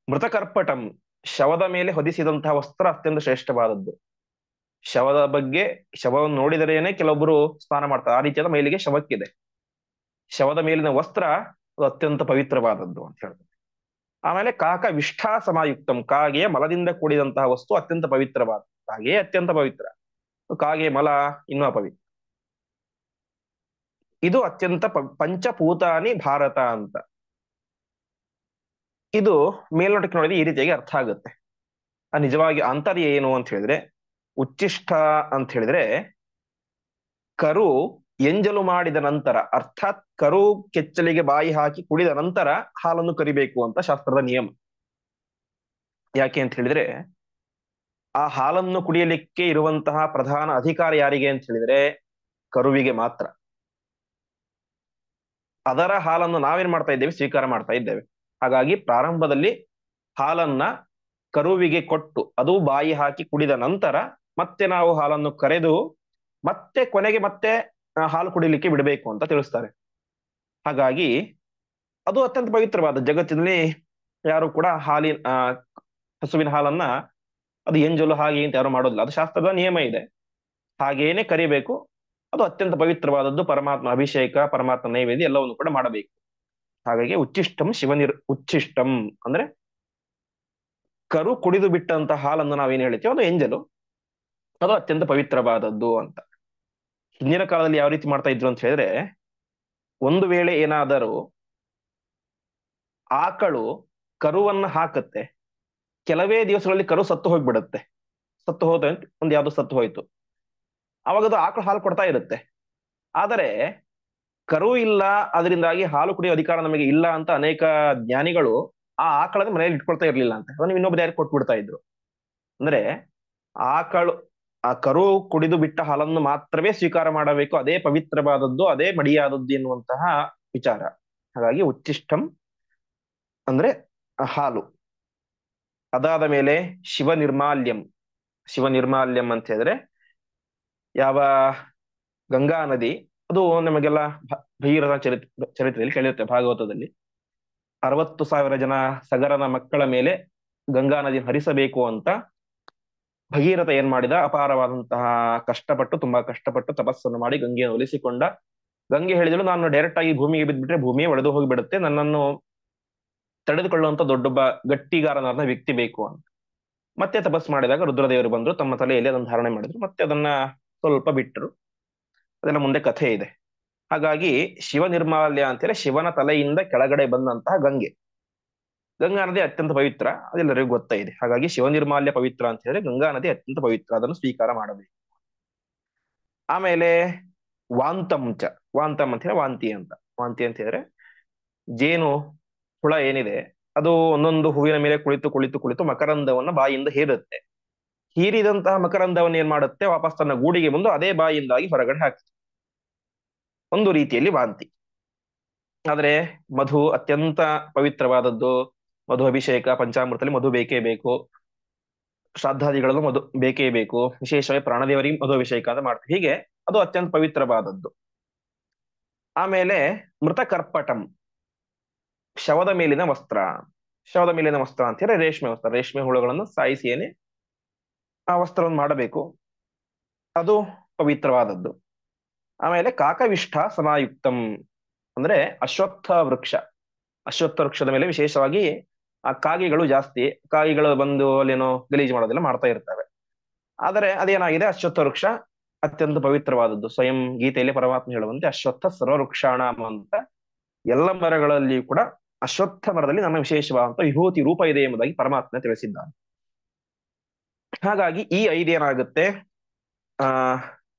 ಮೃತಕರ್ಪಟಂ, ಶವದ ಮೇಲೆ ಹೊದಿಸಿದಂತಹ ವಸ್ತ್ರ ಅತ್ಯಂತ ಶ್ರೇಷ್ಠವಾದದ್ದು. ಶವದ ಬಗ್ಗೆ, ಶವವನ್ನು ನೋಡಿದರೇನೆ ಕೆಲವೊಬ್ಬರು ಸ್ನಾನ ಮಾಡ್ತಾರೆ, ಆ ರೀತಿಯಾದ ಮೈಲಿಗೆ ಶವಕ್ಕಿದೆ. ಶವದ ಮೇಲಿನ ವಸ್ತ್ರ ಅದು ಅತ್ಯಂತ ಪವಿತ್ರವಾದದ್ದು ಅಂತ ಹೇಳ್ತಾರೆ. ಆಮೇಲೆ ಕಾಕ ವಿಷ್ಠಾ ಸಮಾಯುಕ್ತಂ, ಕಾಗೆಯ ಮಲದಿಂದ ಕೂಡಿದಂತಹ ವಸ್ತು ಅತ್ಯಂತ ಪವಿತ್ರವಾದ. ಕಾಗೆ ಅತ್ಯಂತ ಪವಿತ್ರ, ಕಾಗೆ ಮಲ ಇನ್ನೂ ಅಪವಿತ್ರ. ಇದು ಅತ್ಯಂತ ಪಂಚಭೂತಾನಿ ಭಾರತ ಅಂತ. ಇದು ಮೇಲ್ನೋಟಕ್ಕೆ ನೋಡಿದ್ರೆ ಈ ರೀತಿಯಾಗಿ ಅರ್ಥ ಆಗುತ್ತೆ. ಆ ನಿಜವಾಗಿ ಆಂತರ್ಯ ಏನು ಅಂತ ಹೇಳಿದ್ರೆ, ಉಚ್ಚಿಷ್ಟ ಅಂತ ಹೇಳಿದ್ರೆ ಕರು ಎಂಜಲು ಮಾಡಿದ ನಂತರ, ಅರ್ಥಾತ್ ಕರು ಕೆಚ್ಚಲಿಗೆ ಬಾಯಿ ಹಾಕಿ ಕುಡಿದ ನಂತರ ಹಾಲನ್ನು ಕರಿಬೇಕು ಅಂತ ಶಾಸ್ತ್ರದ ನಿಯಮ. ಯಾಕೆ ಅಂತ ಹೇಳಿದ್ರೆ, ಆ ಹಾಲನ್ನು ಕುಡಿಯಲಿಕ್ಕೆ ಇರುವಂತಹ ಪ್ರಧಾನ ಅಧಿಕಾರ ಯಾರಿಗೆ ಅಂತ ಹೇಳಿದ್ರೆ ಕರುವಿಗೆ ಮಾತ್ರ. ಅದರ ಹಾಲನ್ನು ನಾವೇನ್ ಮಾಡ್ತಾ ಇದ್ದೇವೆ, ಸ್ವೀಕಾರ ಮಾಡ್ತಾ ಇದ್ದೇವೆ. ಹಾಗಾಗಿ ಪ್ರಾರಂಭದಲ್ಲಿ ಹಾಲನ್ನ ಕರುವಿಗೆ ಕೊಟ್ಟು ಅದು ಬಾಯಿ ಹಾಕಿ ಕುಡಿದ ನಂತರ ಮತ್ತೆ ನಾವು ಹಾಲನ್ನು ಕರೆದು ಮತ್ತೆ ಕೊನೆಗೆ ಮತ್ತೆ ಹಾಲು ಕುಡಿಲಿಕ್ಕೆ ಬಿಡಬೇಕು ಅಂತ ತಿಳಿಸ್ತಾರೆ. ಹಾಗಾಗಿ ಅದು ಅತ್ಯಂತ ಪವಿತ್ರವಾದ. ಜಗತ್ತಿನಲ್ಲಿ ಯಾರು ಕೂಡ ಹಸುವಿನ ಹಾಲನ್ನ ಅದು ಎಂಜಲು ಹಾಗೆ ಅಂತ ಯಾರು ಮಾಡೋದಿಲ್ಲ, ಅದು ಶಾಸ್ತ್ರದ ನಿಯಮ ಇದೆ. ಹಾಗೇನೆ ಕರಿಬೇಕು. ಅದು ಅತ್ಯಂತ ಪವಿತ್ರವಾದದ್ದು. ಪರಮಾತ್ಮ ಅಭಿಷೇಕ, ಪರಮಾತ್ಮ ನೈವೇದ್ಯ ಎಲ್ಲವನ್ನು ಕೂಡ ಮಾಡಬೇಕು. ಹಾಗಾಗಿ ಉಚ್ಚಿಷ್ಟಂ ಉಚ್ಚಿಷ್ಟಂ ಅಂದ್ರೆ ಕರು ಕುಡಿದು ಬಿಟ್ಟಂತ ಹಾಲನ್ನು ನಾವೇನ್ ಹೇಳ್ತೀವಿ ಅದು ಎಂಜಲು, ಅದು ಅತ್ಯಂತ ಪವಿತ್ರವಾದದ್ದು ಅಂತ. ಹಿಂದಿನ ಕಾಲದಲ್ಲಿ ಯಾವ ರೀತಿ ಮಾಡ್ತಾ ಇದ್ರು ಅಂತ ಹೇಳಿದ್ರೆ, ಒಂದು ವೇಳೆ ಏನಾದರೂ ಆಕಳು ಕರುವನ್ನ ಹಾಕತ್ತೆ, ಕೆಲವೇ ದಿವಸಗಳಲ್ಲಿ ಕರು ಸತ್ತು ಹೋಗ್ಬಿಡುತ್ತೆ. ಸತ್ತು ಹೋದ ಒಂದು ಯಾವ್ದು ಸತ್ತು ಹೋಯ್ತು, ಅವಾಗ ಅದು ಆಕಳು ಹಾಲು ಕೊಡ್ತಾ ಇರುತ್ತೆ. ಆದರೆ ಕರು ಇಲ್ಲ, ಅದರಿಂದಾಗಿ ಹಾಲು ಕುಡಿಯೋ ಅಧಿಕಾರ ನಮಗೆ ಇಲ್ಲ ಅಂತ ಅನೇಕ ಜ್ಞಾನಿಗಳು ಆ ಆಕಳನ್ನ ಮನೆಯಲ್ಲಿ ಇಟ್ಕೊಳ್ತಾ ಇರ್ಲಿಲ್ಲ ಅಂತ, ಅದನ್ನು ಇನ್ನೊಬ್ಬ ಯಾರು ಕೊಟ್ಬಿಡ್ತಾ ಇದ್ರು. ಅಂದ್ರೆ ಆ ಕರು ಕುಡಿದು ಬಿಟ್ಟ ಹಾಲನ್ನು ಮಾತ್ರವೇ ಸ್ವೀಕಾರ ಮಾಡಬೇಕು, ಅದೇ ಪವಿತ್ರವಾದದ್ದು, ಅದೇ ಮಡಿಯಾದದ್ದು ಎನ್ನುವಂತಹ ವಿಚಾರ. ಹಾಗಾಗಿ ಉಚ್ಚಿಷ್ಟಂ ಅಂದ್ರೆ ಹಾಲು. ಅದಾದ ಮೇಲೆ ಶಿವನಿರ್ಮಾಲ್ಯಂ. ಶಿವನಿರ್ಮಾಲ್ಯಂ ಅಂತ ಹೇಳಿದ್ರೆ ಯಾವ ಗಂಗಾ ನದಿ, ಅದು ನಮಗೆಲ್ಲ ಭಗೀರಥ ಚರಿತ್ರೆಯಲ್ಲಿ ಕೇಳಿರುತ್ತೆ ಭಾಗವತದಲ್ಲಿ. 60,000 ಜನ ಸಗರನ ಮಕ್ಕಳ ಮೇಲೆ ಗಂಗಾ ನದಿ ಹರಿಸಬೇಕು ಅಂತ ಭಗೀರಥ ಏನ್ ಮಾಡಿದ, ಅಪಾರವಾದಂತಹ ತುಂಬಾ ಕಷ್ಟಪಟ್ಟು ತಪಸ್ಸನ್ನು ಮಾಡಿ ಗಂಗೆಯನ್ನು ಒಲಿಸಿಕೊಂಡ. ಗಂಗೆ ಹೇಳಿದಳು, ನಾನು ಡೈರೆಕ್ಟ್ ಆಗಿ ಭೂಮಿಗೆ ಬಿದ್ಬಿಟ್ರೆ ಭೂಮಿಯೇ ಒಡೆದು ಹೋಗಿಬಿಡುತ್ತೆ, ನನ್ನನ್ನು ತಡೆದುಕೊಳ್ಳುವಂತ ದೊಡ್ಡೊಬ್ಬ ಗಟ್ಟಿಗಾರನಾದ ವ್ಯಕ್ತಿ ಬೇಕು ಅಂತ. ಮತ್ತೆ ತಪಸ್ ಮಾಡಿದಾಗ ರುದ್ರದೇವರು ಬಂದ್ರು, ತಮ್ಮ ತಲೆಯಲ್ಲಿ ಅದನ್ನು ಧಾರಣೆ ಮಾಡಿದ್ರು, ಮತ್ತೆ ಅದನ್ನ ಸ್ವಲ್ಪ ಬಿಟ್ಟರು. ಅದೆಲ್ಲ ಮುಂದೆ ಕಥೆ ಇದೆ. ಹಾಗಾಗಿ ಶಿವ ನಿರ್ಮಾಲ್ಯ ಅಂತೇಳಿ ಶಿವನ ತಲೆಯಿಂದ ಕೆಳಗಡೆ ಬಂದಂತಹ ಗಂಗೆ. ಗಂಗಾ ನದಿ ಅತ್ಯಂತ ಪವಿತ್ರ, ಅದೆಲ್ಲರಿಗೂ ಗೊತ್ತಾ ಇದೆ. ಹಾಗಾಗಿ ಶಿವ ನಿರ್ಮಾಲ್ಯ ಪವಿತ್ರ ಅಂತ ಹೇಳಿದ್ರೆ ಗಂಗಾ ನದಿ ಅತ್ಯಂತ ಪವಿತ್ರ, ಅದನ್ನು ಸ್ವೀಕಾರ ಮಾಡಬೇಕು. ಆಮೇಲೆ ವಾಂತಂಚ, ವಾಂತಂ ಅಂತ ಹೇಳಿ ವಾಂತಿ ಅಂತ. ವಾಂತಿ ಅಂತ ಹೇಳಿದ್ರೆ ಜೇನು ಹುಳ ಏನಿದೆ ಅದು ಒಂದೊಂದು ಹೂವಿನ ಮೇಲೆ ಕುಳಿತು ಕುಳಿತು ಕುಳಿತು ಮಕರಂದವನ್ನ ಬಾಯಿಯಿಂದ ಹೀರುತ್ತೆ. ಹೀರಿದಂತಹ ಮಕರಂದವನ್ನ ಏನ್ ಮಾಡುತ್ತೆ, ವಾಪಸ್ ತನ್ನ ಗೂಡಿಗೆ ಬಂದು ಅದೇ ಬಾಯಿಂದಾಗಿ ಹೊರಗಡೆ ಹಾಕ್ತದೆ. ಒಂದು ರೀತಿಯಲ್ಲಿ ವಾಂತಿ. ಆದ್ರೆ ಮಧು ಅತ್ಯಂತ ಪವಿತ್ರವಾದದ್ದು. ಮಧು ಅಭಿಷೇಕ, ಪಂಚಾಮೃತದಲ್ಲಿ ಮಧು ಬೇಕೇ ಬೇಕು. ಶ್ರಾದ್ದಾದಿಗಳಲ್ಲೂ ಮಧು ಬೇಕೇ ಬೇಕು. ವಿಶೇಷವಾಗಿ ಪ್ರಾಣದೇವರಿಗೆ ಮಧು ಅಭಿಷೇಕ ಅಂತ ಮಾಡ್ತೀವಿ. ಹೀಗೆ ಅದು ಅತ್ಯಂತ ಪವಿತ್ರವಾದದ್ದು. ಆಮೇಲೆ ಮೃತಕರ್ಪಟಂ, ಶವದ ಮೇಲಿನ ವಸ್ತ್ರ. ಶವದ ಮೇಲಿನ ವಸ್ತ್ರ ಅಂತ ಹೇಳಿ ರೇಷ್ಮೆ ವಸ್ತ್ರ, ರೇಷ್ಮೆ ಹುಳುಗಳನ್ನು ಸಾಯಿಸಿಯೇನೆ ಆ ವಸ್ತ್ರವನ್ನು ಮಾಡಬೇಕು, ಅದು ಪವಿತ್ರವಾದದ್ದು. ಆಮೇಲೆ ಕಾಕವಿಷ್ಠ ಸಮಾಯುಕ್ತಂ ಅಂದ್ರೆ ಅಶ್ವತ್ಥ ವೃಕ್ಷ. ಅಶ್ವತ್ಥ ವೃಕ್ಷದ ಮೇಲೆ ವಿಶೇಷವಾಗಿ ಆ ಕಾಗೆಗಳು ಜಾಸ್ತಿ. ಕಾಗೆಗಳು ಬಂದು ಅಲ್ಲೇನೋ ಗಲೀಜು ಮಾಡೋದೆಲ್ಲ ಮಾಡ್ತಾ ಇರ್ತವೆ. ಆದರೆ ಅದೇನಾಗಿದೆ, ಅಶ್ವತ್ಥ ವೃಕ್ಷ ಅತ್ಯಂತ ಪವಿತ್ರವಾದದ್ದು. ಸ್ವಯಂ ಗೀತೆಯಲ್ಲಿ ಪರಮಾತ್ಮ ಹೇಳುವಂತೆ ಅಶ್ವತ್ಥ ಸರ್ವವೃಕ್ಷಾಣಾಮ ಅಂತ, ಎಲ್ಲ ಮರಗಳಲ್ಲಿ ಕೂಡ ಅಶ್ವತ್ಥ ಮರದಲ್ಲಿ ನನ್ನ ವಿಶೇಷವಾದಂತ ವಿಭೂತಿ ರೂಪ ಇದೆ ಎಂಬುದಾಗಿ ಪರಮಾತ್ಮ ತಿಳಿಸಿದ್ದಾನೆ. ಹಾಗಾಗಿ ಈ ಐದು ಏನಾಗುತ್ತೆ, ಆ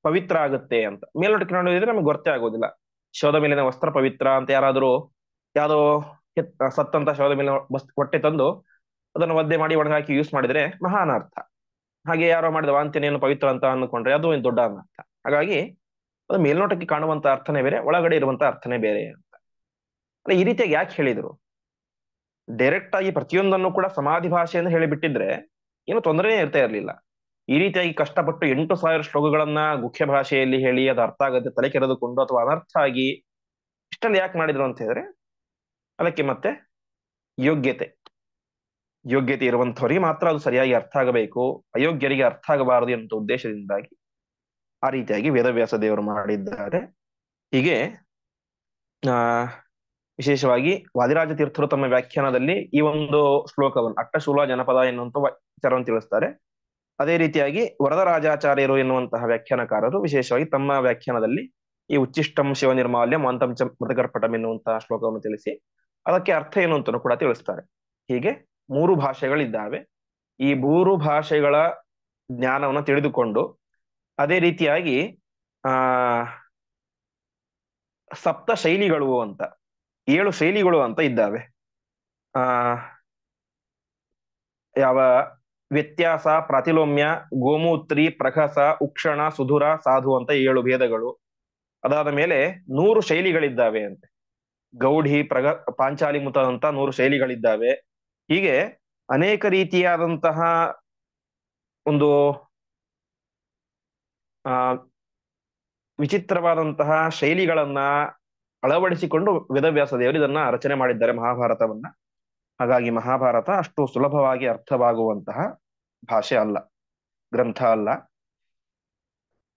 ಪವಿತ್ರ ಆಗುತ್ತೆ ಅಂತ. ಮೇಲ್ನೋಟಕ್ಕೆ ನೋಡಿದ್ರೆ ನಮಗೆ ಗೊತ್ತೇ ಆಗೋದಿಲ್ಲ. ಶವದ ಮೇಲಿನ ವಸ್ತ್ರ ಪವಿತ್ರ ಅಂತ ಯಾರಾದರೂ ಯಾವುದೋ ಸತ್ತಂತ ಶವದ ಮೇಲಿನ ಹೊಟ್ಟೆ ತಂದು ಅದನ್ನು ಒದ್ದೆ ಮಾಡಿ ಒಣಗಾಕಿ ಯೂಸ್ ಮಾಡಿದ್ರೆ ಮಹಾ ಅನರ್ಥ. ಹಾಗೆ ಯಾರೋ ಮಾಡಿದ ವಾಂತಿನೇನು ಪವಿತ್ರ ಅಂತ ಅನ್ಕೊಂಡ್ರೆ ಅದು ಒಂದು ದೊಡ್ಡ ಅನರ್ಥ. ಹಾಗಾಗಿ ಅದು ಮೇಲ್ನೋಟಕ್ಕೆ ಕಾಣುವಂತ ಅರ್ಥನೇ ಬೇರೆ, ಒಳಗಡೆ ಇರುವಂತ ಅರ್ಥನೇ ಬೇರೆ ಅಂತ. ಈ ರೀತಿಯಾಗಿ ಯಾಕೆ ಹೇಳಿದ್ರು? ಡೈರೆಕ್ಟ್ ಆಗಿ ಪ್ರತಿಯೊಂದನ್ನು ಕೂಡ ಸಮಾಧಿ ಭಾಷೆಯನ್ನು ಹೇಳಿಬಿಟ್ಟಿದ್ರೆ ಏನು ತೊಂದರೆನೇ ಇರ್ತಾ ಇರಲಿಲ್ಲ. ಈ ರೀತಿಯಾಗಿ ಕಷ್ಟಪಟ್ಟು 8,000 ಶ್ಲೋಕಗಳನ್ನ ಗುಖ್ಯ ಭಾಷೆಯಲ್ಲಿ ಹೇಳಿ ಅದು ಅರ್ಥ ಆಗದೆ ತಲೆ ಕೆರೆದುಕೊಂಡು ಅಥವಾ ಅನರ್ಥ ಆಗಿ ಇಷ್ಟಲ್ಲಿ ಯಾಕೆ ಮಾಡಿದ್ರು ಅಂತ ಹೇಳಿದ್ರೆ, ಅದಕ್ಕೆ ಮತ್ತೆ ಯೋಗ್ಯತೆ ಇರುವಂತವರಿಗೆ ಮಾತ್ರ ಅದು ಸರಿಯಾಗಿ ಅರ್ಥ ಆಗಬೇಕು, ಅಯೋಗ್ಯರಿಗೆ ಅರ್ಥ ಆಗಬಾರದು ಎನ್ನುವ ಉದ್ದೇಶದಿಂದಾಗಿ ಆ ರೀತಿಯಾಗಿ ವೇದವ್ಯಾಸ ದೇವರು ಮಾಡಿದ್ದಾರೆ. ಹೀಗೆ ಆ ವಿಶೇಷವಾಗಿ ವಾದಿರಾಜ ತೀರ್ಥರು ತಮ್ಮ ವ್ಯಾಖ್ಯಾನದಲ್ಲಿ ಈ ಒಂದು ಶ್ಲೋಕವನ್ನು ಅಟ್ಟಶೂಲ ಜನಪದ ಎನ್ನುವಂತ ವಿಚಾರವನ್ನು ತಿಳಿಸ್ತಾರೆ. ಅದೇ ರೀತಿಯಾಗಿ ವರದರಾಜಾಚಾರ್ಯರು ಎನ್ನುವಂತಹ ವ್ಯಾಖ್ಯಾನಕಾರರು ವಿಶೇಷವಾಗಿ ತಮ್ಮ ವ್ಯಾಖ್ಯಾನದಲ್ಲಿ ಈ ಉಚ್ಚಿಷ್ಟಂ ಶಿವ ನಿರ್ಮಾಲ್ಯಂ ಅಂತಂಚ ಮೃತಕರ್ಪಟಂ ಎನ್ನುವಂತಹ ಶ್ಲೋಕವನ್ನು ತಿಳಿಸಿ ಅದಕ್ಕೆ ಅರ್ಥ ಏನು ಅಂತಲೂ ಕೂಡ ತಿಳಿಸ್ತಾರೆ. ಹೀಗೆ 3 ಭಾಷೆಗಳಿದ್ದಾವೆ. ಈ 3 ಭಾಷೆಗಳ ಜ್ಞಾನವನ್ನು ತಿಳಿದುಕೊಂಡು ಅದೇ ರೀತಿಯಾಗಿ ಆ ಸಪ್ತ ಶೈಲಿಗಳು ಅಂತ 7 ಶೈಲಿಗಳು ಅಂತ ಇದ್ದಾವೆ. ಆ ಯಾವ ವ್ಯತ್ಯಾಸ, ಪ್ರಾತಿಲೋಮ್ಯ, ಗೋಮೂತ್ರಿ, ಪ್ರಖಸ, ಉಕ್ಷಣ, ಸುಧುರ, ಸಾಧು ಅಂತ 7 ಭೇದಗಳು. ಅದಾದ ಮೇಲೆ 100 ಶೈಲಿಗಳಿದ್ದಾವೆ ಅಂತೆ. ಗೌಢಿ, ಪಾಂಚಾಲಿಮುತ ಅಂತ 100 ಶೈಲಿಗಳಿದ್ದಾವೆ. ಹೀಗೆ ಅನೇಕ ರೀತಿಯಾದಂತಹ ಒಂದು ವಿಚಿತ್ರವಾದಂತಹ ಶೈಲಿಗಳನ್ನ ಅಳವಡಿಸಿಕೊಂಡು ವೇದವ್ಯಾಸ ದೇವರು ಇದನ್ನ ರಚನೆ ಮಾಡಿದ್ದಾರೆ ಮಹಾಭಾರತವನ್ನ. ಹಾಗಾಗಿ ಮಹಾಭಾರತ ಅಷ್ಟು ಸುಲಭವಾಗಿ ಅರ್ಥವಾಗುವಂತಹ ಭಾಷೆ ಅಲ್ಲ, ಗ್ರಂಥ ಅಲ್ಲ.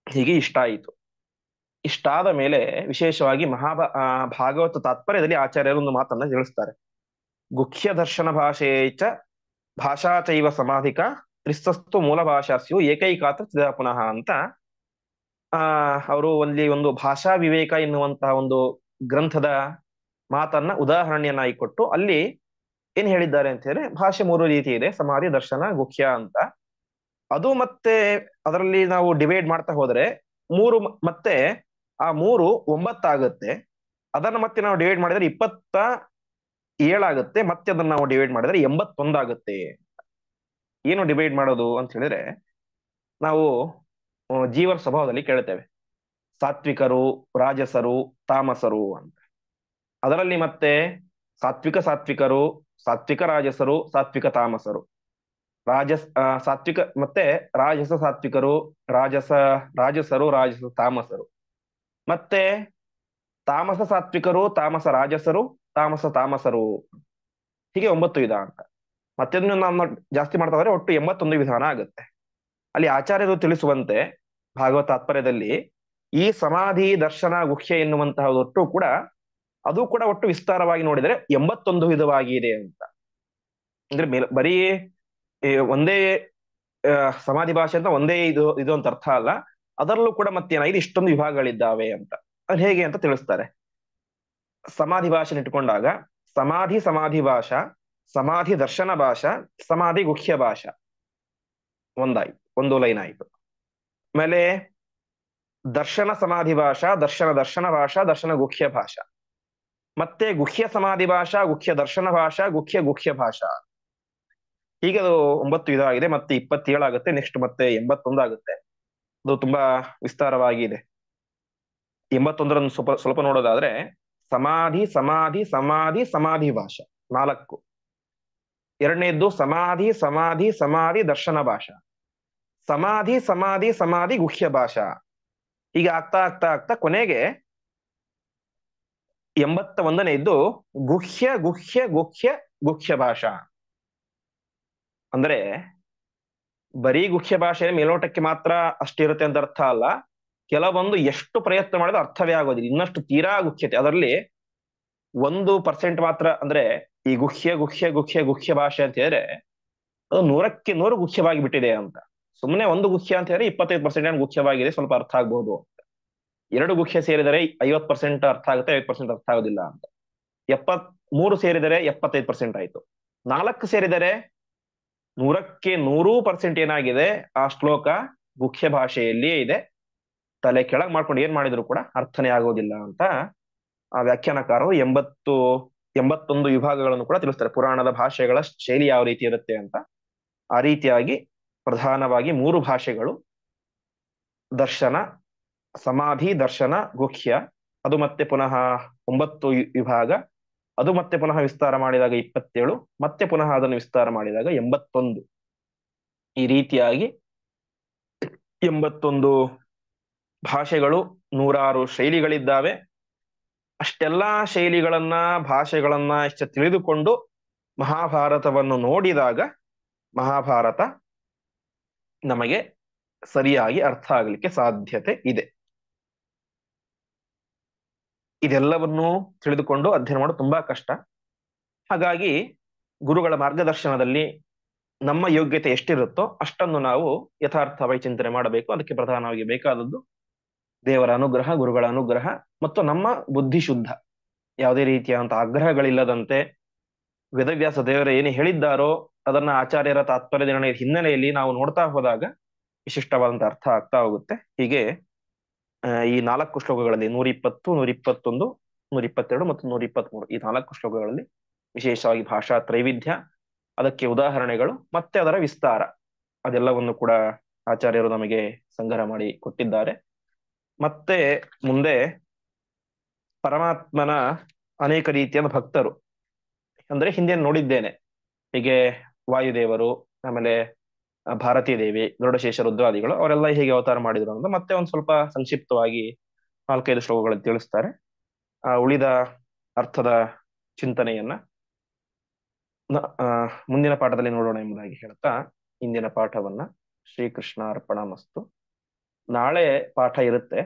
ಹೀಗೆ ಇಷ್ಟ ಆಯಿತು. ಇಷ್ಟಾದ ಮೇಲೆ ವಿಶೇಷವಾಗಿ ಭಾಗವತ ತಾತ್ಪರ್ಯದಲ್ಲಿ ಆಚಾರ್ಯರು ಒಂದು ಮಾತನ್ನ ತಿಳಿಸ್ತಾರೆ. ಗುಖ್ಯ ದರ್ಶನ ಭಾಷೆಚ ಭಾಷಾ ಚೈವ ಸಮಾಧಿಕ ತ್ರಿಸ್ತಸ್ತು ಮೂಲ ಭಾಷಾಸ್ಯು ಏಕೈಕಾತ್ರ ಚಿದ ಪುನಃ ಅಂತ ಅವರು ಒಂದು ಭಾಷಾ ವಿವೇಕ ಎನ್ನುವಂತಹ ಒಂದು ಗ್ರಂಥದ ಮಾತನ್ನ ಉದಾಹರಣೆಯನ್ನಾಗಿ ಕೊಟ್ಟು ಅಲ್ಲಿ ಏನ್ ಹೇಳಿದ್ದಾರೆ ಅಂತ ಹೇಳಿದ್ರೆ, ಭಾಷೆ 3 ರೀತಿ ಇದೆ, ಸಮಾಧಿ, ದರ್ಶನ, ಗುಖ್ಯ ಅಂತ. ಅದು ಮತ್ತೆ ಅದರಲ್ಲಿ ನಾವು ಡಿವೈಡ್ ಮಾಡ್ತಾ ಹೋದ್ರೆ 3 ಮತ್ತೆ ಆ 3 9 ಆಗುತ್ತೆ. ಅದನ್ನ ಮತ್ತೆ ನಾವು ಡಿವೈಡ್ ಮಾಡಿದ್ರೆ 27 ಆಗುತ್ತೆ. ಮತ್ತೆ ಅದನ್ನ ನಾವು ಡಿವೈಡ್ ಮಾಡಿದ್ರೆ 81 ಆಗುತ್ತೆ. ಏನು ಡಿವೈಡ್ ಮಾಡೋದು ಅಂತ ಹೇಳಿದ್ರೆ, ನಾವು ಜೀವನ ಸ್ವಭಾವದಲ್ಲಿ ಕೇಳ್ತೇವೆ ಸಾತ್ವಿಕರು, ರಾಜಸರು, ತಾಮಸರು ಅಂತ. ಅದರಲ್ಲಿ ಮತ್ತೆ ಸಾತ್ವಿಕರು, ಸಾತ್ವಿಕ ರಾಜಸರು, ಸಾತ್ವಿಕ ತಾಮಸರು, ಸಾತ್ವಿಕ ಮತ್ತೆ ರಾಜಸ ಸಾತ್ವಿಕರು, ರಾಜಸರು, ರಾಜಸ ತಾಮಸರು, ಮತ್ತೆ ತಾಮಸ ಸಾತ್ವಿಕರು, ತಾಮಸ ರಾಜಸರು, ತಾಮಸ ತಾಮಸರು. ಹೀಗೆ 9 ವಿಧ ಅಂತ. ಮತ್ತೆ ನಾವು ಜಾಸ್ತಿ ಮಾಡ್ತಾ ಹೋದ್ರೆ ಒಟ್ಟು 81 ವಿಧಾನ ಆಗುತ್ತೆ. ಅಲ್ಲಿ ಆಚಾರ್ಯರು ತಿಳಿಸುವಂತೆ ಭಾಗವತ ತಾತ್ಪರ್ಯದಲ್ಲಿ ಈ ಸಮಾಧಿ, ದರ್ಶನ, ಗುಖ್ಯ ಎನ್ನುವಂತಹ ಅದು ಕೂಡ ಒಟ್ಟು ವಿಸ್ತಾರವಾಗಿ ನೋಡಿದರೆ 81 ವಿಧವಾಗಿದೆ ಅಂತ. ಅಂದ್ರೆ ಬರೀ ಒಂದೇ ಸಮಾಧಿ ಭಾಷೆ ಅಂತ ಒಂದೇ ಇದು ಅಂತ ಅರ್ಥ ಅಲ್ಲ. ಅದರಲ್ಲೂ ಕೂಡ ಮತ್ತೇನಾಗಿದೆ, ಇಷ್ಟೊಂದು ವಿಭಾಗಗಳಿದ್ದಾವೆ ಅಂತ. ಅದು ಹೇಗೆ ಅಂತ ತಿಳಿಸ್ತಾರೆ. ಸಮಾಧಿ ಭಾಷೆ ಇಟ್ಕೊಂಡಾಗ ಸಮಾಧಿ ಭಾಷಾ, ಸಮಾಧಿ ದರ್ಶನ ಭಾಷಾ, ಸಮಾಧಿ ಗುಖ್ಯ ಭಾಷಾ ಒಂದು ಲೈನ್ ಆಯ್ತು. ಆಮೇಲೆ ದರ್ಶನ ಸಮಾಧಿ ಭಾಷಾ, ದರ್ಶನ ಭಾಷಾ, ದರ್ಶನ ಗುಖ್ಯ ಭಾಷಾ, ಮತ್ತೆ ಗುಖ್ಯ ಸಮಾಧಿ ಭಾಷಾ, ಗುಖ್ಯ ದರ್ಶನ ಭಾಷಾ, ಗುಖ್ಯ ಭಾಷಾ. ಹೀಗೆ ಅದು 9 ವಿಧ ಆಗಿದೆ. ಮತ್ತೆ 27 ಆಗುತ್ತೆ. ನೆಕ್ಸ್ಟ್ ಮತ್ತೆ 81 ಆಗುತ್ತೆ. ಅದು ತುಂಬಾ ವಿಸ್ತಾರವಾಗಿದೆ. 81 ಸ್ವಲ್ಪ ನೋಡೋದಾದ್ರೆ ಸಮಾಧಿ ಸಮಾಧಿ ಸಮಾಧಿ ಸಮಾಧಿ ಭಾಷಾ 4. ಎರಡನೇದ್ದು ಸಮಾಧಿ ಸಮಾಧಿ ಸಮಾಧಿ ದರ್ಶನ ಭಾಷಾ, ಸಮಾಧಿ ಸಮಾಧಿ ಸಮಾಧಿ ಗುಖ್ಯ ಭಾಷಾ. ಹೀಗೆ ಆಗ್ತಾ ಆಗ್ತಾ ಆಗ್ತಾ ಕೊನೆಗೆ 81ನೇದ್ದು ಗುಹ್ಯ ಗುಹ್ಯ ಗುಖ್ಯ ಗುಖ್ಯ ಭಾಷಾ. ಅಂದ್ರೆ ಬರೀ ಗುಖ್ಯ ಭಾಷೆ ಮೇಲೋಟಕ್ಕೆ ಮಾತ್ರ ಅಷ್ಟಿರುತ್ತೆ ಅಂತ ಅರ್ಥ ಅಲ್ಲ. ಕೆಲವೊಂದು ಎಷ್ಟು ಪ್ರಯತ್ನ ಮಾಡಿದ್ರೆ ಅರ್ಥವೇ ಆಗೋದಿಲ್ಲ. ಇನ್ನಷ್ಟು ತೀರಾ ಗುಖ್ಯತೆ, ಅದರಲ್ಲಿ 1% ಮಾತ್ರ. ಅಂದ್ರೆ ಈ ಗುಹ್ಯ ಗುಹ್ಯ ಗುಹ್ಯ ಗುಖ್ಯ ಭಾಷೆ ಅಂತ ಹೇಳಿದ್ರೆ ಅದು 100ಕ್ಕೆ 100 ಗುಖ್ಯವಾಗಿ ಬಿಟ್ಟಿದೆ ಅಂತ. ಸುಮ್ಮನೆ ಒಂದು ಗುಹ್ಯ ಅಂತ ಹೇಳಿದ್ರೆ 25% ಗುಹ್ಯವಾಗಿದೆ, ಸ್ವಲ್ಪ ಅರ್ಥ ಆಗ್ಬಹುದು. ಎರಡು ಗುಹ್ಯ ಸೇರಿದರೆ 50% ಅರ್ಥ ಆಗುತ್ತೆ, 50% ಅರ್ಥ ಆಗೋದಿಲ್ಲ ಅಂತ. 73 ಸೇರಿದರೆ 75% ಆಯ್ತು. 4 ಸೇರಿದರೆ 100ಕ್ಕೆ 100% ಏನಾಗಿದೆ, ಆ ಶ್ಲೋಕ ಗುಹ್ಯ ಭಾಷೆಯಲ್ಲಿಯೇ ಇದೆ. ತಲೆ ಕೆಳಗ್ ಮಾಡ್ಕೊಂಡು ಏನ್ ಮಾಡಿದ್ರು ಕೂಡ ಅರ್ಥನೇ ಆಗೋದಿಲ್ಲ ಅಂತ ಆ ವ್ಯಾಖ್ಯಾನಕಾರರು 81 ವಿಭಾಗಗಳನ್ನು ಕೂಡ ತಿಳಿಸ್ತಾರೆ. ಪುರಾಣದ ಭಾಷೆಗಳ ಶೈಲಿ ಯಾವ ರೀತಿ ಇರುತ್ತೆ ಅಂತ. ಆ ರೀತಿಯಾಗಿ ಪ್ರಧಾನವಾಗಿ 3 ಭಾಷೆಗಳು: ದರ್ಶನ, ಸಮಾಧಿ, ದರ್ಶನ, ಗುಹ್ಯ. ಅದು ಮತ್ತೆ ಪುನಃ 9 ವಿಭಾಗ. ಅದು ಮತ್ತೆ ಪುನಃ ವಿಸ್ತಾರ ಮಾಡಿದಾಗ 27, ಮತ್ತೆ ಪುನಃ ಅದನ್ನು ವಿಸ್ತಾರ ಮಾಡಿದಾಗ 81. ಈ ರೀತಿಯಾಗಿ 81 ಭಾಷೆಗಳು, 106 ಶೈಲಿಗಳಿದ್ದಾವೆ. ಅಷ್ಟೆಲ್ಲಾ ಶೈಲಿಗಳನ್ನ, ಭಾಷೆಗಳನ್ನ ಇಷ್ಟ ತಿಳಿದುಕೊಂಡು ಮಹಾಭಾರತವನ್ನು ನೋಡಿದಾಗ ಮಹಾಭಾರತ ನಮಗೆ ಸರಿಯಾಗಿ ಅರ್ಥ ಆಗಲಿಕ್ಕೆ ಸಾಧ್ಯತೆ ಇದೆ. ಇದೆಲ್ಲವನ್ನೂ ತಿಳಿದುಕೊಂಡು ಅಧ್ಯಯನ ಮಾಡೋದು ತುಂಬಾ ಕಷ್ಟ. ಹಾಗಾಗಿ ಗುರುಗಳ ಮಾರ್ಗದರ್ಶನದಲ್ಲಿ ನಮ್ಮ ಯೋಗ್ಯತೆ ಎಷ್ಟಿರುತ್ತೋ ಅಷ್ಟನ್ನು ನಾವು ಯಥಾರ್ಥವಾಗಿ ಚಿಂತನೆ ಮಾಡಬೇಕು. ಅದಕ್ಕೆ ಪ್ರಧಾನವಾಗಿ ಬೇಕಾದದ್ದು ದೇವರ ಅನುಗ್ರಹ, ಗುರುಗಳ ಅನುಗ್ರಹ ಮತ್ತು ನಮ್ಮ ಬುದ್ಧಿ ಶುದ್ಧ. ಯಾವುದೇ ರೀತಿಯಾದಂಥ ಆಗ್ರಹಗಳಿಲ್ಲದಂತೆ ವೇದವ್ಯಾಸ ದೇವರ ಏನು ಹೇಳಿದ್ದಾರೋ ಅದನ್ನ ಆಚಾರ್ಯರ ತಾತ್ಪರ್ಯ ನಿರ್ಣಯದ ಹಿನ್ನೆಲೆಯಲ್ಲಿ ನಾವು ನೋಡ್ತಾ ಹೋದಾಗ ವಿಶಿಷ್ಟವಾದಂಥ ಅರ್ಥ ಆಗ್ತಾ ಹೋಗುತ್ತೆ. ಹೀಗೆ ಈ 4 ಶ್ಲೋಕಗಳಲ್ಲಿ 120, 121, 122 ಮತ್ತು 123 ಈ 4 ಶ್ಲೋಕಗಳಲ್ಲಿ ವಿಶೇಷವಾಗಿ ಭಾಷಾ ತ್ರೈವಿಧ್ಯ, ಅದಕ್ಕೆ ಉದಾಹರಣೆಗಳು, ಮತ್ತೆ ಅದರ ವಿಸ್ತಾರ, ಅದೆಲ್ಲವನ್ನು ಕೂಡ ಆಚಾರ್ಯರು ನಮಗೆ ಸಂಗ್ರಹ ಮಾಡಿ ಕೊಟ್ಟಿದ್ದಾರೆ. ಮತ್ತೆ ಮುಂದೆ ಪರಮಾತ್ಮನ ಅನೇಕ ರೀತಿಯಾದ ಭಕ್ತರು, ಅಂದ್ರೆ ಹಿಂದೆ ನೋಡಿದ್ದೇನೆ, ಹೀಗೆ ವಾಯುದೇವರು, ಆಮೇಲೆ ಭಾರತೀ ದೇವಿ, ಗರುಡಶೇಷ ರುದ್ರಾದಿಗಳು, ಅವರೆಲ್ಲ ಹೇಗೆ ಅವತಾರ ಮಾಡಿದ್ರು ಅಂತ ಮತ್ತೆ ಒಂದು ಸ್ವಲ್ಪ ಸಂಕ್ಷಿಪ್ತವಾಗಿ 4-5 ಶ್ಲೋಕಗಳಲ್ಲಿ ತಿಳಿಸ್ತಾರೆ. ಆ ಉಳಿದ ಅರ್ಥದ ಚಿಂತನೆಯನ್ನ ಮುಂದಿನ ಪಾಠದಲ್ಲಿ ನೋಡೋಣ ಎಂಬುದಾಗಿ ಹೇಳ್ತಾ ಇಂದಿನ ಪಾಠವನ್ನ ಶ್ರೀಕೃಷ್ಣ ಅರ್ಪಣ ಮಸ್ತು. ನಾಳೆ ಪಾಠ ಇರುತ್ತೆ.